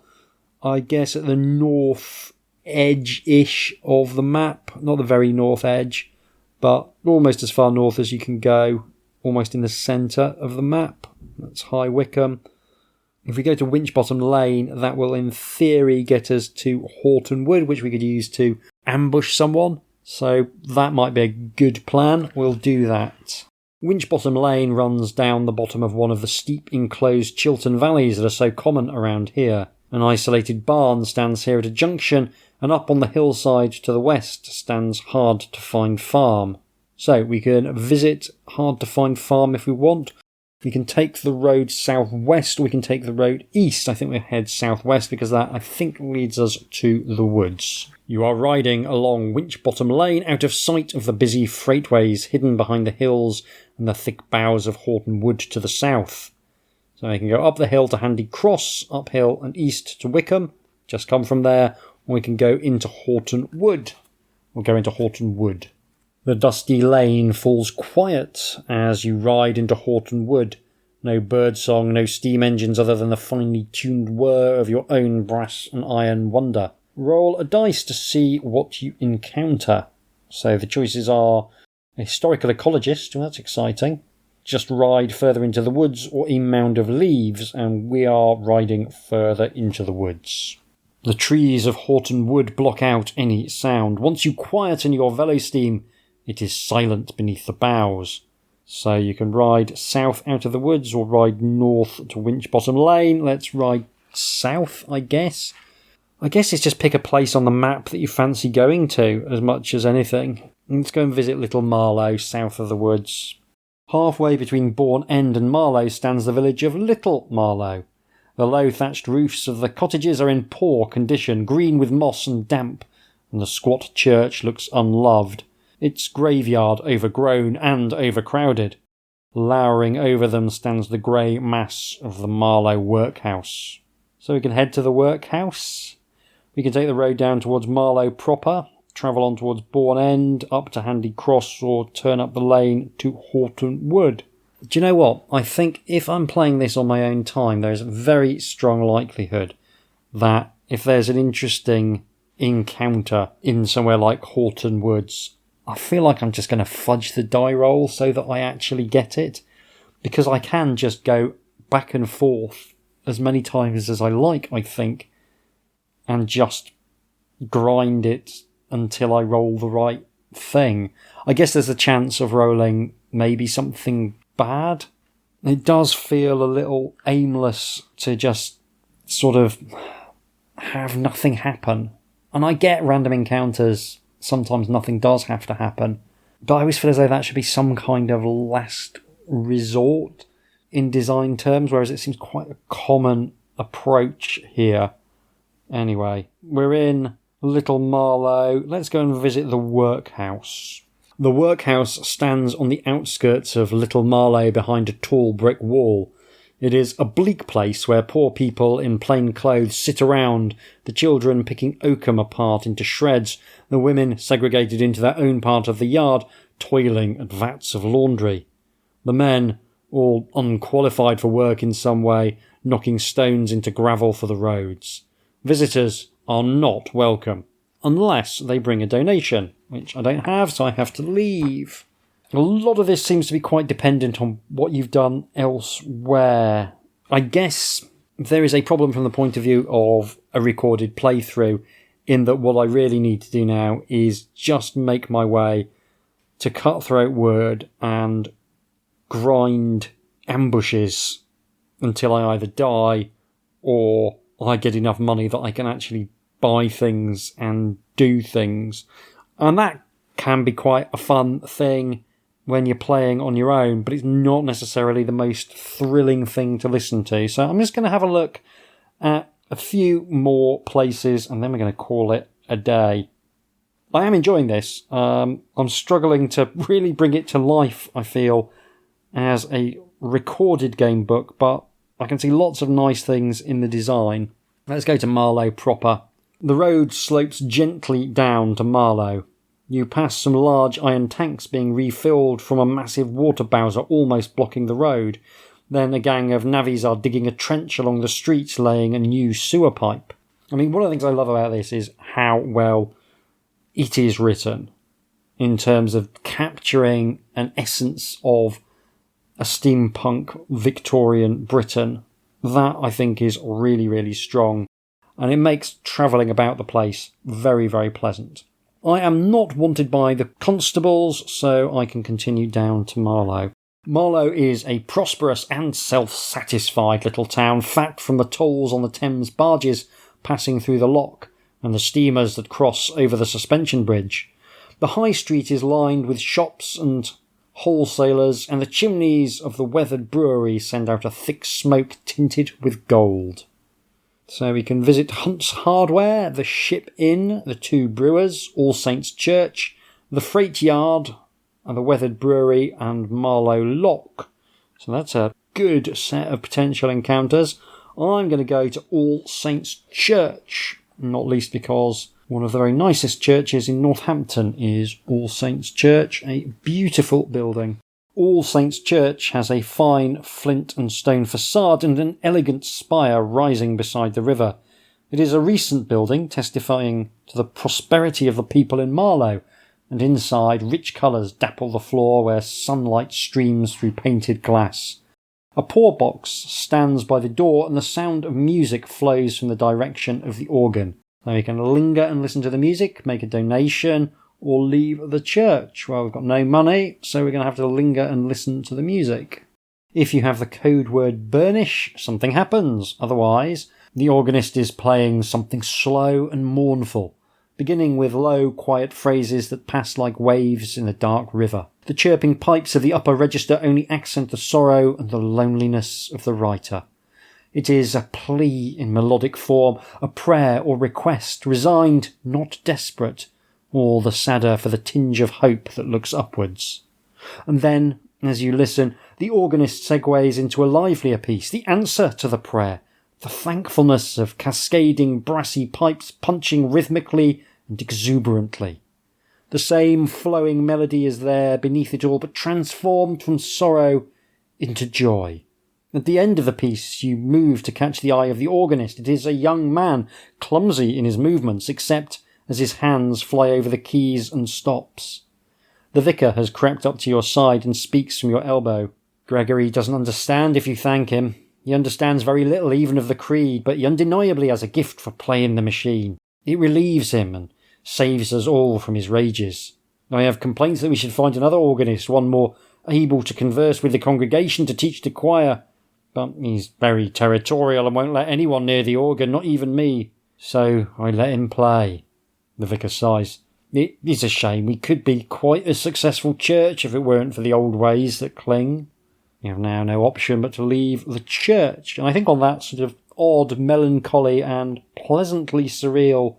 I guess, at the north edge-ish of the map. Not the very north edge, but almost as far north as you can go, almost in the centre of the map. That's High Wycombe. If we go to Winchbottom Lane, that will in theory get us to Horton Wood, which we could use to ambush someone. So that might be a good plan. We'll do that. Winchbottom Lane runs down the bottom of one of the steep enclosed Chiltern valleys that are so common around here. An isolated barn stands here at a junction, and up on the hillside to the west stands Hard to Find Farm. So we can visit Hard to Find Farm if we want. We can take the road southwest, or we can take the road east. I think we'll head southwest because that, I think, leads us to the woods. You are riding along Winchbottom Lane out of sight of the busy freightways hidden behind the hills and the thick boughs of Horton Wood to the south. So we can go up the hill to Handy Cross, uphill and east to Wycombe. Just come from there, or we can go into Horton Wood. We'll go into Horton Wood. The dusty lane falls quiet as you ride into Horton Wood. No birdsong, no steam engines other than the finely tuned whir of your own brass and iron wonder. Roll a dice to see what you encounter. So the choices are a historical ecologist, well, that's exciting. Just ride further into the woods, or a mound of leaves, and we are riding further into the woods. The trees of Horton Wood block out any sound. Once you quieten your velosteam, it is silent beneath the boughs. So you can ride south out of the woods or ride north to Winchbottom Lane. Let's ride south, I guess. I guess it's just pick a place on the map that you fancy going to as much as anything. Let's go and visit Little Marlow south of the woods. Halfway between Bourne End and Marlow stands the village of Little Marlow. The low thatched roofs of the cottages are in poor condition, green with moss and damp, and the squat church looks unloved, its graveyard overgrown and overcrowded. Lowering over them stands the grey mass of the Marlow workhouse. So we can head to the workhouse. We can take the road down towards Marlow proper, travel on towards Bourne End, up to Handy Cross, or turn up the lane to Horton Wood. Do you know what? I think if I'm playing this on my own time, there's a very strong likelihood that if there's an interesting encounter in somewhere like Horton Woods, I feel like I'm just going to fudge the die roll so that I actually get it, because I can just go back and forth as many times as I like, I think, and just grind it until I roll the right thing. I guess there's a chance of rolling maybe something bad. It does feel a little aimless to just sort of have nothing happen. And I get random encounters, sometimes nothing does have to happen, but I always feel as though that should be some kind of last resort in design terms, whereas it seems quite a common approach here. Anyway, we're in Little Marlow. Let's go and visit the workhouse. The workhouse stands on the outskirts of Little Marlow behind a tall brick wall. It is a bleak place where poor people in plain clothes sit around, the children picking oakum apart into shreds, the women segregated into their own part of the yard, toiling at vats of laundry. The men, all unqualified for work in some way, knocking stones into gravel for the roads. Visitors are not welcome, unless they bring a donation, which I don't have, so I have to leave. A lot of this seems to be quite dependent on what you've done elsewhere. I guess there is a problem from the point of view of a recorded playthrough, in that what I really need to do now is just make my way to Cutthroat Wood and grind ambushes until I either die or I get enough money that I can actually buy things and do things. And that can be quite a fun thing when you're playing on your own, but it's not necessarily the most thrilling thing to listen to. So I'm just going to have a look at a few more places and then we're going to call it a day. I am enjoying this. I'm struggling to really bring it to life, I feel, as a recorded game book, but I can see lots of nice things in the design. Let's go to Marlow proper. The road slopes gently down to Marlow. You pass some large iron tanks being refilled from a massive water bowser almost blocking the road. Then a gang of navvies are digging a trench along the streets, laying a new sewer pipe. I mean, one of the things I love about this is how well it is written in terms of capturing an essence of a steampunk Victorian Britain. That, I think, is really, really strong. And it makes travelling about the place very, very pleasant. I am not wanted by the constables, so I can continue down to Marlow. Marlow is a prosperous and self-satisfied little town, fat from the tolls on the Thames barges passing through the lock and the steamers that cross over the suspension bridge. The high street is lined with shops and wholesalers, and the chimneys of the weathered brewery send out a thick smoke tinted with gold. So we can visit Hunt's Hardware, the Ship Inn, the Two Brewers, All Saints Church, the Freight Yard, and the Weathered Brewery and Marlow Lock. So that's a good set of potential encounters. I'm going to go to All Saints Church, not least because one of the very nicest churches in Northampton is All Saints Church, a beautiful building. All Saints Church has a fine flint and stone facade and an elegant spire rising beside the river. It is a recent building testifying to the prosperity of the people in Marlow, and inside rich colours dapple the floor where sunlight streams through painted glass. A poor box stands by the door and the sound of music flows from the direction of the organ. Now you can linger and listen to the music, make a donation, or leave the church. Well, we've got no money, so we're going to have to linger and listen to the music. If you have the code word burnish, something happens. Otherwise, the organist is playing something slow and mournful, beginning with low, quiet phrases that pass like waves in a dark river. The chirping pipes of the upper register only accent the sorrow and the loneliness of the writer. It is a plea in melodic form, a prayer or request, resigned, not desperate, all the sadder for the tinge of hope that looks upwards. And then, as you listen, the organist segues into a livelier piece, the answer to the prayer, the thankfulness of cascading brassy pipes punching rhythmically and exuberantly. The same flowing melody is there beneath it all, but transformed from sorrow into joy. At the end of the piece, you move to catch the eye of the organist. It is a young man, clumsy in his movements, except as his hands fly over the keys and stops. The vicar has crept up to your side and speaks from your elbow. Gregory doesn't understand if you thank him. He understands very little even of the creed, but he undeniably has a gift for playing the machine. It relieves him and saves us all from his rages. I have complaints that we should find another organist, one more able to converse with the congregation, to teach the choir, but he's very territorial and won't let anyone near the organ, not even me. So I let him play. The vicar sighs. It is a shame. We could be quite a successful church if it weren't for the old ways that cling. You have now no option but to leave the church. And I think on that sort of odd, melancholy and pleasantly surreal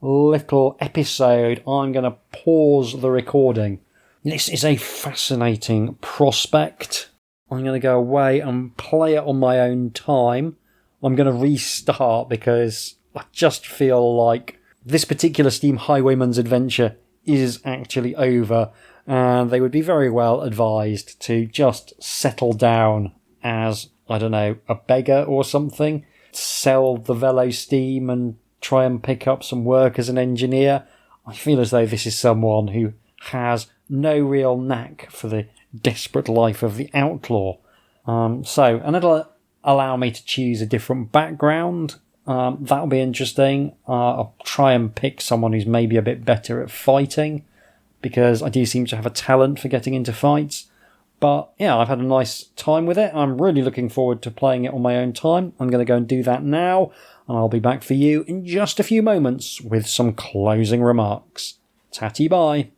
little episode, I'm going to pause the recording. This is a fascinating prospect. I'm going to go away and play it on my own time. I'm going to restart because I just feel like this particular Steam Highwayman's adventure is actually over, and they would be very well advised to just settle down as, I don't know, a beggar or something, sell the Velo Steam and try and pick up some work as an engineer. I feel as though this is someone who has no real knack for the desperate life of the outlaw. And it'll allow me to choose a different background. That'll be interesting. I'll try and pick someone who's maybe a bit better at fighting, because I do seem to have a talent for getting into fights. But yeah, I've had a nice time with it. I'm really looking forward to playing it on my own time. I'm going to go and do that now, and I'll be back for you in just a few moments with some closing remarks. Tatty bye.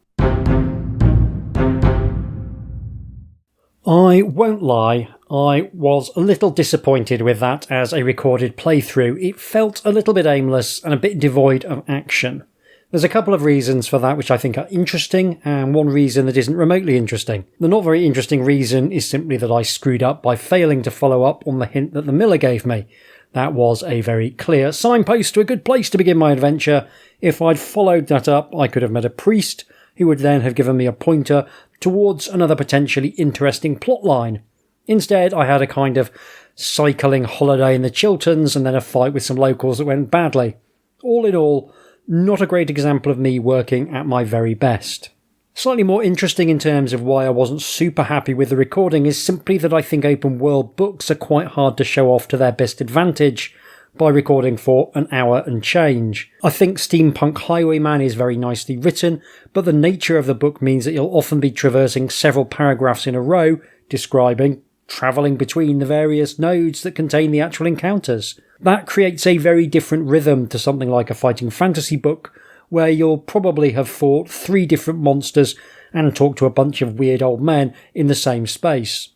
I won't lie, I was a little disappointed with that as a recorded playthrough. It felt a little bit aimless and a bit devoid of action. There's a couple of reasons for that which I think are interesting, and one reason that isn't remotely interesting. The not very interesting reason is simply that I screwed up by failing to follow up on the hint that the miller gave me. That was a very clear signpost to a good place to begin my adventure. If I'd followed that up, I could have met a priest, who would then have given me a pointer towards another potentially interesting plotline. Instead, I had a kind of cycling holiday in the Chilterns and then a fight with some locals that went badly. All in all, not a great example of me working at my very best. Slightly more interesting in terms of why I wasn't super happy with the recording is simply that I think open world books are quite hard to show off to their best advantage by recording for an hour and change. I think Steampunk Highwayman is very nicely written, but the nature of the book means that you'll often be traversing several paragraphs in a row, describing, travelling between the various nodes that contain the actual encounters. That creates a very different rhythm to something like a fighting fantasy book, where you'll probably have fought 3 different monsters and talked to a bunch of weird old men in the same space.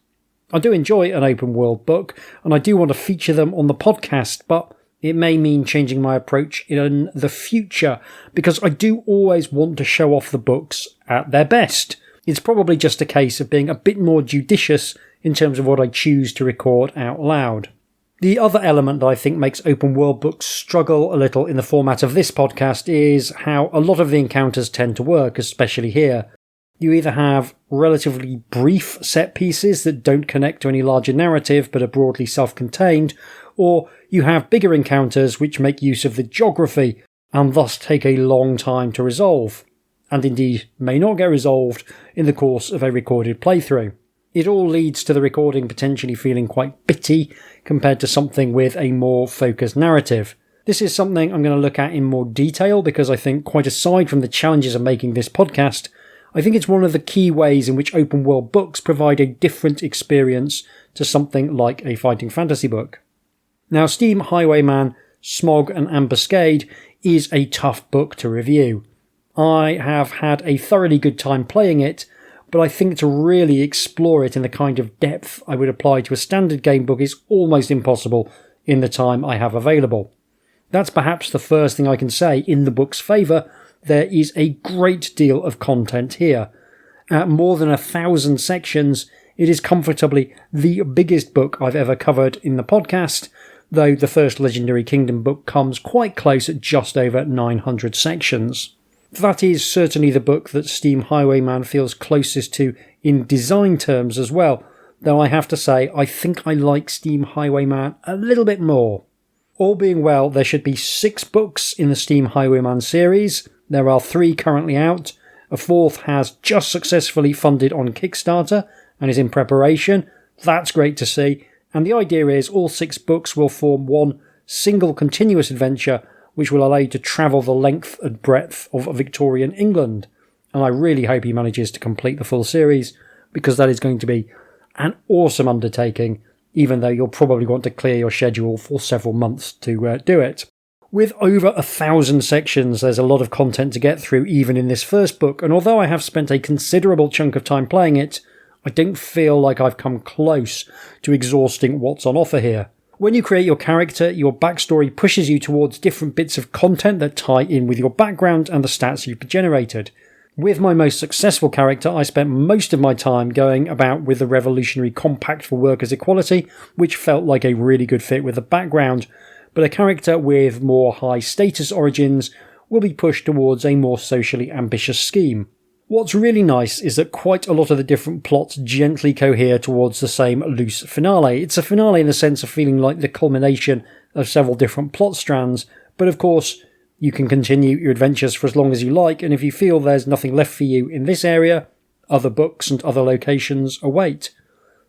I do enjoy an open world book, and I do want to feature them on the podcast, but it may mean changing my approach in the future, because I do always want to show off the books at their best. It's probably just a case of being a bit more judicious in terms of what I choose to record out loud. The other element that I think makes open world books struggle a little in the format of this podcast is how a lot of the encounters tend to work, especially here. You either have relatively brief set pieces that don't connect to any larger narrative but are broadly self-contained, or you have bigger encounters which make use of the geography and thus take a long time to resolve, and indeed may not get resolved in the course of a recorded playthrough. It all leads to the recording potentially feeling quite bitty compared to something with a more focused narrative. This is something I'm going to look at in more detail because I think, quite aside from the challenges of making this podcast, I think it's one of the key ways in which open world books provide a different experience to something like a fighting fantasy book. Now, Steam Highwayman, Smog and Ambuscade is a tough book to review. I have had a thoroughly good time playing it, but I think to really explore it in the kind of depth I would apply to a standard game book is almost impossible in the time I have available. That's perhaps the first thing I can say in the book's favour. There is a great deal of content here. At more than 1,000 sections, it is comfortably the biggest book I've ever covered in the podcast, though the first Legendary Kingdom book comes quite close at just over 900 sections. That is certainly the book that Steam Highwayman feels closest to in design terms as well, though I have to say I think I like Steam Highwayman a little bit more. All being well, there should be 6 books in the Steam Highwayman series. There are 3 currently out. A 4th has just successfully funded on Kickstarter and is in preparation. That's great to see. And the idea is all 6 books will form one single continuous adventure which will allow you to travel the length and breadth of Victorian England. And I really hope he manages to complete the full series, because that is going to be an awesome undertaking, even though you'll probably want to clear your schedule for several months to do it. With over 1,000 sections, there's a lot of content to get through even in this first book, and although I have spent a considerable chunk of time playing it, I don't feel like I've come close to exhausting what's on offer here. When you create your character, your backstory pushes you towards different bits of content that tie in with your background and the stats you've generated. With my most successful character, I spent most of my time going about with the revolutionary Compact for Workers' Equality, which felt like a really good fit with the background, but a character with more high-status origins will be pushed towards a more socially ambitious scheme. What's really nice is that quite a lot of the different plots gently cohere towards the same loose finale. It's a finale in the sense of feeling like the culmination of several different plot strands, but of course you can continue your adventures for as long as you like, and if you feel there's nothing left for you in this area, other books and other locations await.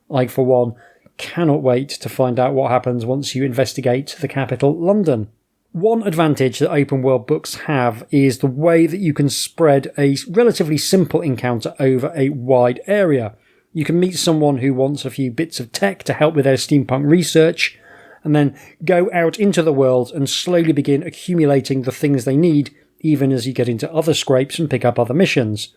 I, for one, cannot wait to find out what happens once you investigate the capital, London. One advantage that open world books have is the way that you can spread a relatively simple encounter over a wide area. You can meet someone who wants a few bits of tech to help with their steampunk research, and then go out into the world and slowly begin accumulating the things they need, even as you get into other scrapes and pick up other missions.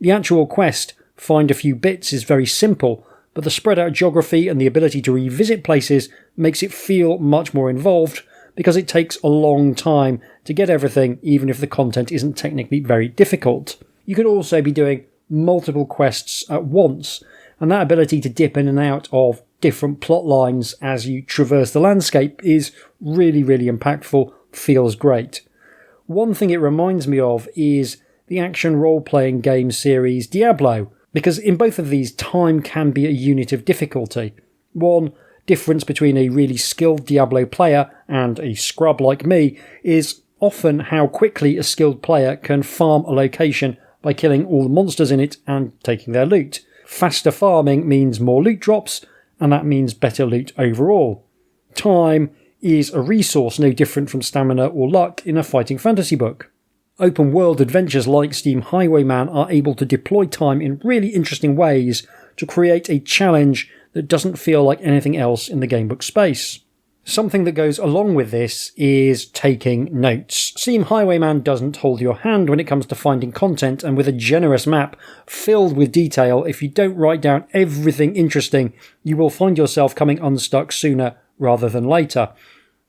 The actual quest, find a few bits, is very simple, but the spread out geography and the ability to revisit places makes it feel much more involved, because it takes a long time to get everything, even if the content isn't technically very difficult. You can also be doing multiple quests at once, and that ability to dip in and out of different plot lines as you traverse the landscape is really, really impactful, feels great. One thing it reminds me of is the action role-playing game series Diablo, because in both of these, time can be a unit of difficulty. One difference between a really skilled Diablo player and a scrub like me is often how quickly a skilled player can farm a location by killing all the monsters in it and taking their loot. Faster farming means more loot drops, and that means better loot overall. Time is a resource no different from stamina or luck in a fighting fantasy book. Open world adventures like Steam Highwayman are able to deploy time in really interesting ways to create a challenge that doesn't feel like anything else in the gamebook space. Something that goes along with this is taking notes. Steam Highwayman doesn't hold your hand when it comes to finding content, and with a generous map filled with detail, if you don't write down everything interesting, you will find yourself coming unstuck sooner rather than later.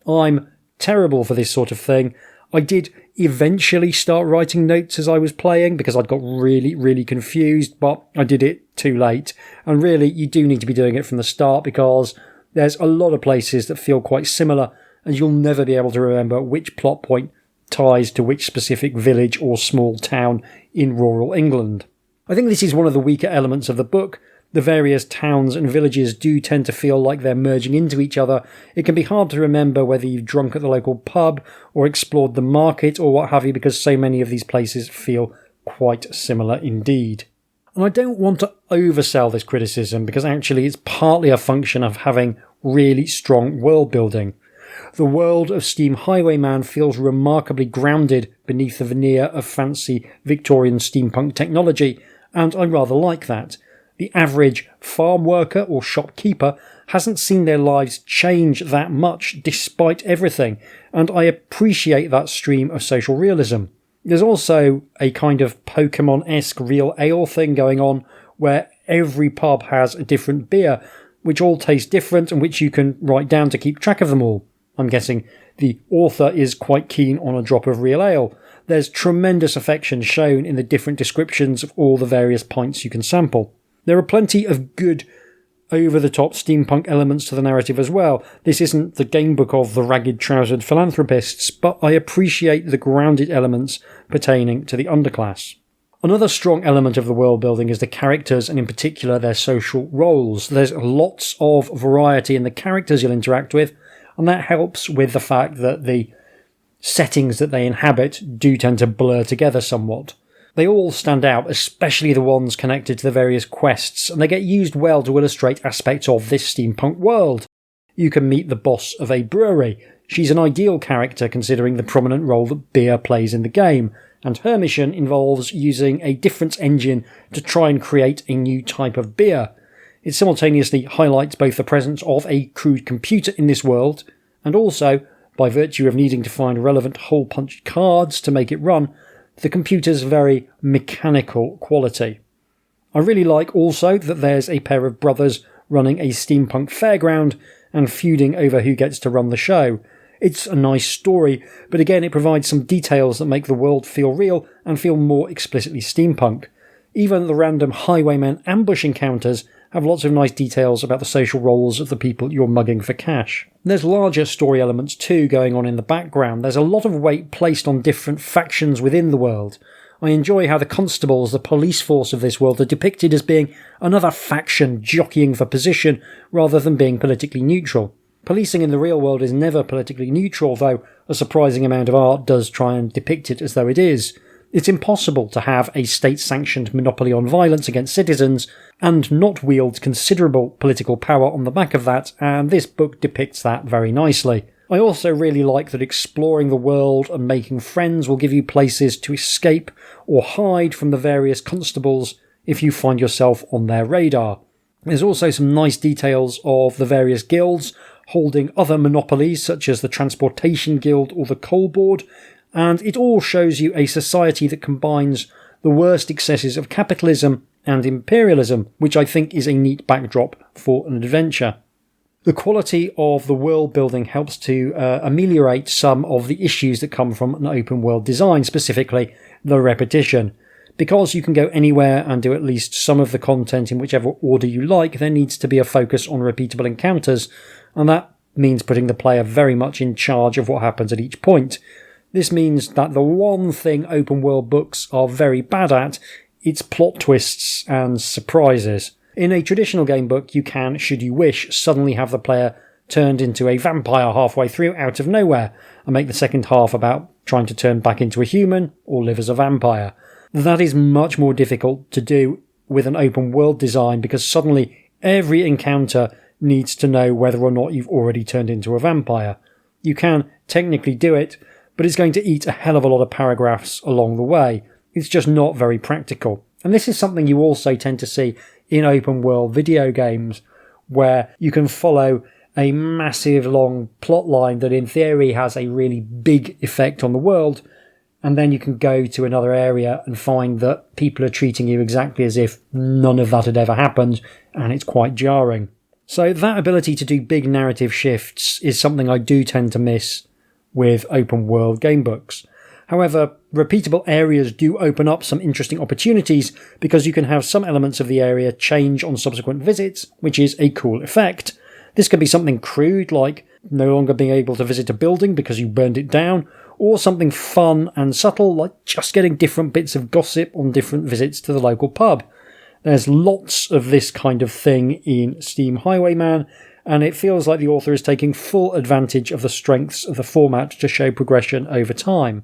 I'm terrible for this sort of thing. I did eventually start writing notes as I was playing because I'd got really, really confused, but I did it too late. And really, you do need to be doing it from the start because there's a lot of places that feel quite similar, and you'll never be able to remember which plot point ties to which specific village or small town in rural England. I think this is one of the weaker elements of the book. The various towns and villages do tend to feel like they're merging into each other. It can be hard to remember whether you've drunk at the local pub or explored the market or what have you, because so many of these places feel quite similar indeed. And I don't want to oversell this criticism, because actually it's partly a function of having really strong world building. The world of Steam Highwayman feels remarkably grounded beneath the veneer of fancy Victorian steampunk technology, and I rather like that. The average farm worker or shopkeeper hasn't seen their lives change that much despite everything, and I appreciate that stream of social realism. There's also a kind of Pokemon-esque real ale thing going on, where every pub has a different beer, which all taste different and which you can write down to keep track of them all. I'm guessing the author is quite keen on a drop of real ale. There's tremendous affection shown in the different descriptions of all the various pints you can sample. There are plenty of good over-the-top steampunk elements to the narrative as well. This isn't the gamebook of the ragged-trousered philanthropists, but I appreciate the grounded elements pertaining to the underclass. Another strong element of the world building is the characters, and in particular their social roles. There's lots of variety in the characters you'll interact with, and that helps with the fact that the settings that they inhabit do tend to blur together somewhat. They all stand out, especially the ones connected to the various quests, and they get used well to illustrate aspects of this steampunk world. You can meet the boss of a brewery. She's an ideal character considering the prominent role that beer plays in the game, and her mission involves using a difference engine to try and create a new type of beer. It simultaneously highlights both the presence of a crude computer in this world, and also, by virtue of needing to find relevant hole-punched cards to make it run, the computer's very mechanical quality. I really like also that there's a pair of brothers running a steampunk fairground and feuding over who gets to run the show. It's a nice story, but again it provides some details that make the world feel real and feel more explicitly steampunk. Even the random highwayman ambush encounters have lots of nice details about the social roles of the people you're mugging for cash. There's larger story elements too going on in the background. There's a lot of weight placed on different factions within the world. I enjoy how the constables, the police force of this world, are depicted as being another faction jockeying for position rather than being politically neutral. Policing in the real world is never politically neutral, though a surprising amount of art does try and depict it as though it is. It's impossible to have a state-sanctioned monopoly on violence against citizens and not wield considerable political power on the back of that, and this book depicts that very nicely. I also really like that exploring the world and making friends will give you places to escape or hide from the various constables if you find yourself on their radar. There's also some nice details of the various guilds holding other monopolies such as the Transportation Guild or the Coal Board, and it all shows you a society that combines the worst excesses of capitalism and imperialism, which I think is a neat backdrop for an adventure. The quality of the world building helps to ameliorate some of the issues that come from an open world design, specifically the repetition. Because you can go anywhere and do at least some of the content in whichever order you like, there needs to be a focus on repeatable encounters, and that means putting the player very much in charge of what happens at each point. This means that the one thing open world books are very bad at, it's plot twists and surprises. In a traditional game book, you can, should you wish, suddenly have the player turned into a vampire halfway through out of nowhere, and make the second half about trying to turn back into a human or live as a vampire. That is much more difficult to do with an open world design because suddenly every encounter needs to know whether or not you've already turned into a vampire. You can technically do it, but it's going to eat a hell of a lot of paragraphs along the way. It's just not very practical. And this is something you also tend to see in open world video games, where you can follow a massive long plot line that in theory has a really big effect on the world, and then you can go to another area and find that people are treating you exactly as if none of that had ever happened, and it's quite jarring. So that ability to do big narrative shifts is something I do tend to miss with open world gamebooks. However, repeatable areas do open up some interesting opportunities because you can have some elements of the area change on subsequent visits, which is a cool effect. This could be something crude like no longer being able to visit a building because you burned it down, or something fun and subtle like just getting different bits of gossip on different visits to the local pub. There's lots of this kind of thing in Steam Highwayman, and it feels like the author is taking full advantage of the strengths of the format to show progression over time.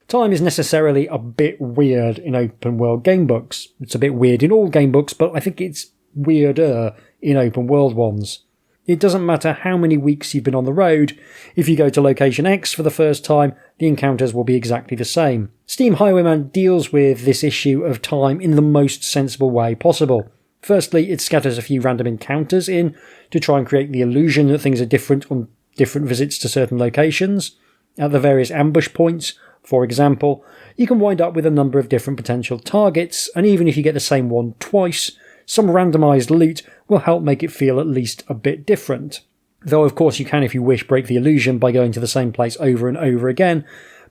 Time is necessarily a bit weird in open world gamebooks. It's a bit weird in all gamebooks, but I think it's weirder in open world ones. It doesn't matter how many weeks you've been on the road, if you go to location X for the first time, the encounters will be exactly the same. Steam Highwayman deals with this issue of time in the most sensible way possible. Firstly, it scatters a few random encounters in to try and create the illusion that things are different on different visits to certain locations. At the various ambush points, for example, you can wind up with a number of different potential targets, and even if you get the same one twice, some randomised loot will help make it feel at least a bit different. Though of course you can, if you wish, break the illusion by going to the same place over and over again,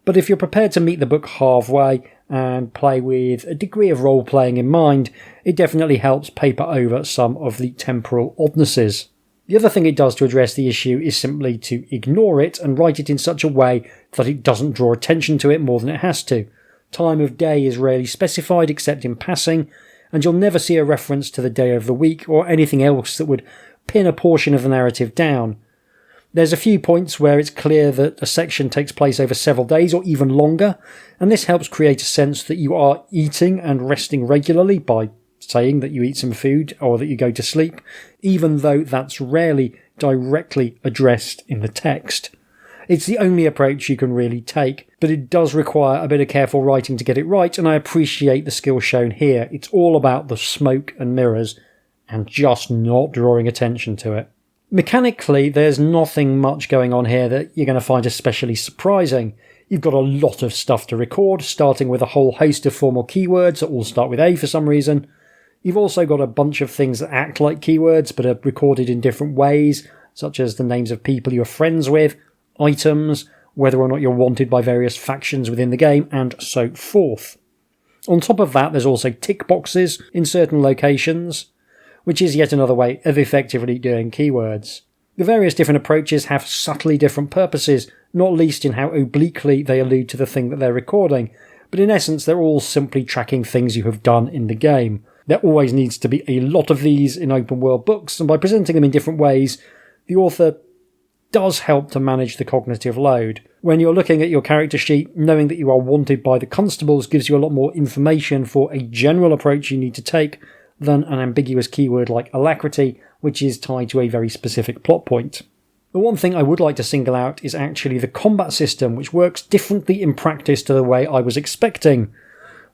but if you're prepared to meet the book halfway and play with a degree of role-playing in mind, it definitely helps paper over some of the temporal oddnesses. The other thing it does to address the issue is simply to ignore it and write it in such a way that it doesn't draw attention to it more than it has to. Time of day is rarely specified except in passing, and you'll never see a reference to the day of the week or anything else that would pin a portion of the narrative down. There's a few points where it's clear that a section takes place over several days or even longer, and this helps create a sense that you are eating and resting regularly by saying that you eat some food or that you go to sleep, even though that's rarely directly addressed in the text. It's the only approach you can really take, but it does require a bit of careful writing to get it right, and I appreciate the skill shown here. It's all about the smoke and mirrors and just not drawing attention to it. Mechanically, there's nothing much going on here that you're going to find especially surprising. You've got a lot of stuff to record, starting with a whole host of formal keywords that all start with A for some reason. You've also got a bunch of things that act like keywords but are recorded in different ways, such as the names of people you're friends with, items, whether or not you're wanted by various factions within the game, and so forth. On top of that, there's also tick boxes in certain locations, which is yet another way of effectively doing keywords. The various different approaches have subtly different purposes, not least in how obliquely they allude to the thing that they're recording, but in essence they're all simply tracking things you have done in the game. There always needs to be a lot of these in open world books, and by presenting them in different ways, the author does help to manage the cognitive load. When you're looking at your character sheet, knowing that you are wanted by the constables gives you a lot more information for a general approach you need to take than an ambiguous keyword like alacrity, which is tied to a very specific plot point. The one thing I would like to single out is actually the combat system, which works differently in practice to the way I was expecting.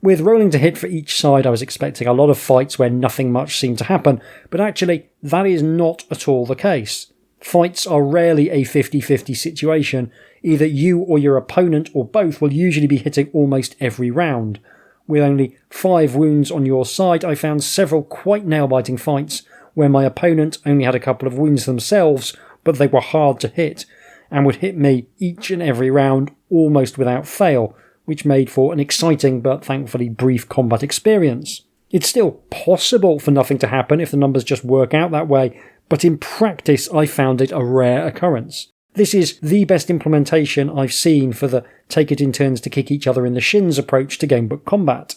With rolling to hit for each side, I was expecting a lot of fights where nothing much seemed to happen, but actually that is not at all the case. Fights are rarely a 50-50 situation. Either you or your opponent or both will usually be hitting almost every round. With only 5 wounds on your side, I found several quite nail-biting fights where my opponent only had a couple of wounds themselves, but they were hard to hit, and would hit me each and every round almost without fail, which made for an exciting but thankfully brief combat experience. It's still possible for nothing to happen if the numbers just work out that way, but in practice I found it a rare occurrence. This is the best implementation I've seen for the take it in turns to kick each other in the shins approach to gamebook combat.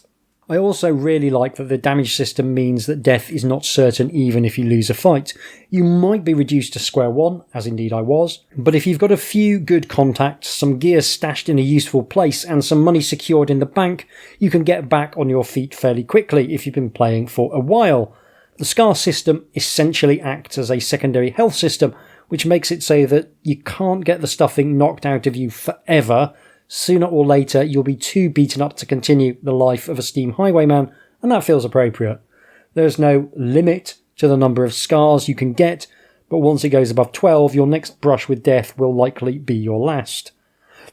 I also really like that the damage system means that death is not certain even if you lose a fight. You might be reduced to square one, as indeed I was, but if you've got a few good contacts, some gear stashed in a useful place and some money secured in the bank, you can get back on your feet fairly quickly if you've been playing for a while. The scar system essentially acts as a secondary health system, which makes it so that you can't get the stuffing knocked out of you forever. Sooner or later you'll be too beaten up to continue the life of a Steam Highwayman, and that feels appropriate. There's no limit to the number of scars you can get, but once it goes above 12, your next brush with death will likely be your last.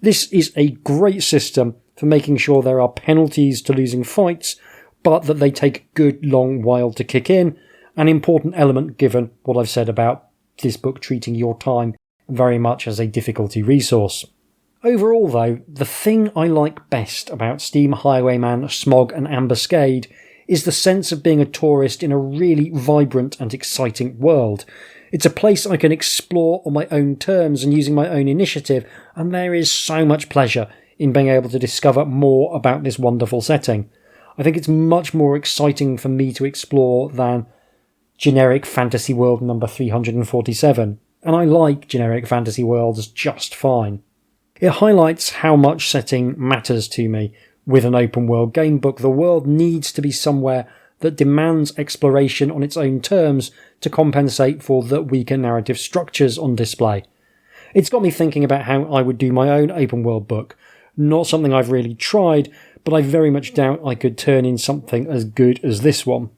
This is a great system for making sure there are penalties to losing fights, but that they take a good long while to kick in, an important element given what I've said about this book treating your time very much as a difficulty resource. Overall though, the thing I like best about Steam Highwayman, Smog and Ambuscade is the sense of being a tourist in a really vibrant and exciting world. It's a place I can explore on my own terms and using my own initiative, and there is so much pleasure in being able to discover more about this wonderful setting. I think it's much more exciting for me to explore than generic fantasy world number 347, and I like generic fantasy worlds just fine. It highlights how much setting matters to me. With an open world gamebook, the world needs to be somewhere that demands exploration on its own terms to compensate for the weaker narrative structures on display. It's got me thinking about how I would do my own open world book. Not something I've really tried, but I very much doubt I could turn in something as good as this one.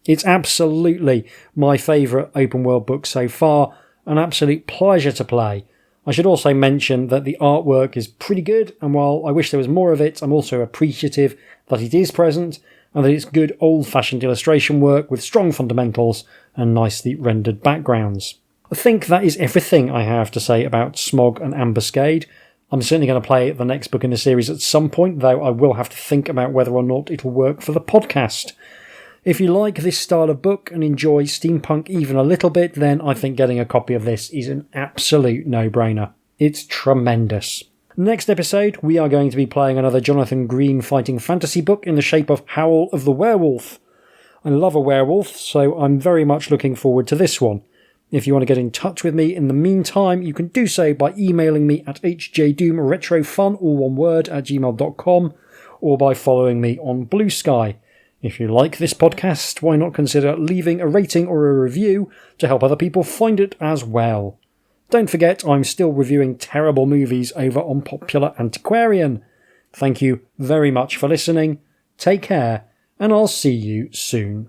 It's absolutely my favourite open world book so far, an absolute pleasure to play. I should also mention that the artwork is pretty good, and while I wish there was more of it, I'm also appreciative that it is present, and that it's good old-fashioned illustration work with strong fundamentals and nicely rendered backgrounds. I think that is everything I have to say about Smog and Ambuscade. I'm certainly going to play the next book in the series at some point, though I will have to think about whether or not it'll work for the podcast. If you like this style of book and enjoy steampunk even a little bit, then I think getting a copy of this is an absolute no-brainer. It's tremendous. Next episode, we are going to be playing another Jonathan Green fighting fantasy book in the shape of Howl of the Werewolf. I love a werewolf, so I'm very much looking forward to this one. If you want to get in touch with me in the meantime, you can do so by emailing me at hjdoomretrofun, all one word, @gmail.com, or by following me on Blue Sky. If you like this podcast, why not consider leaving a rating or a review to help other people find it as well. Don't forget, I'm still reviewing terrible movies over on Popular Antiquarian. Thank you very much for listening, take care, and I'll see you soon.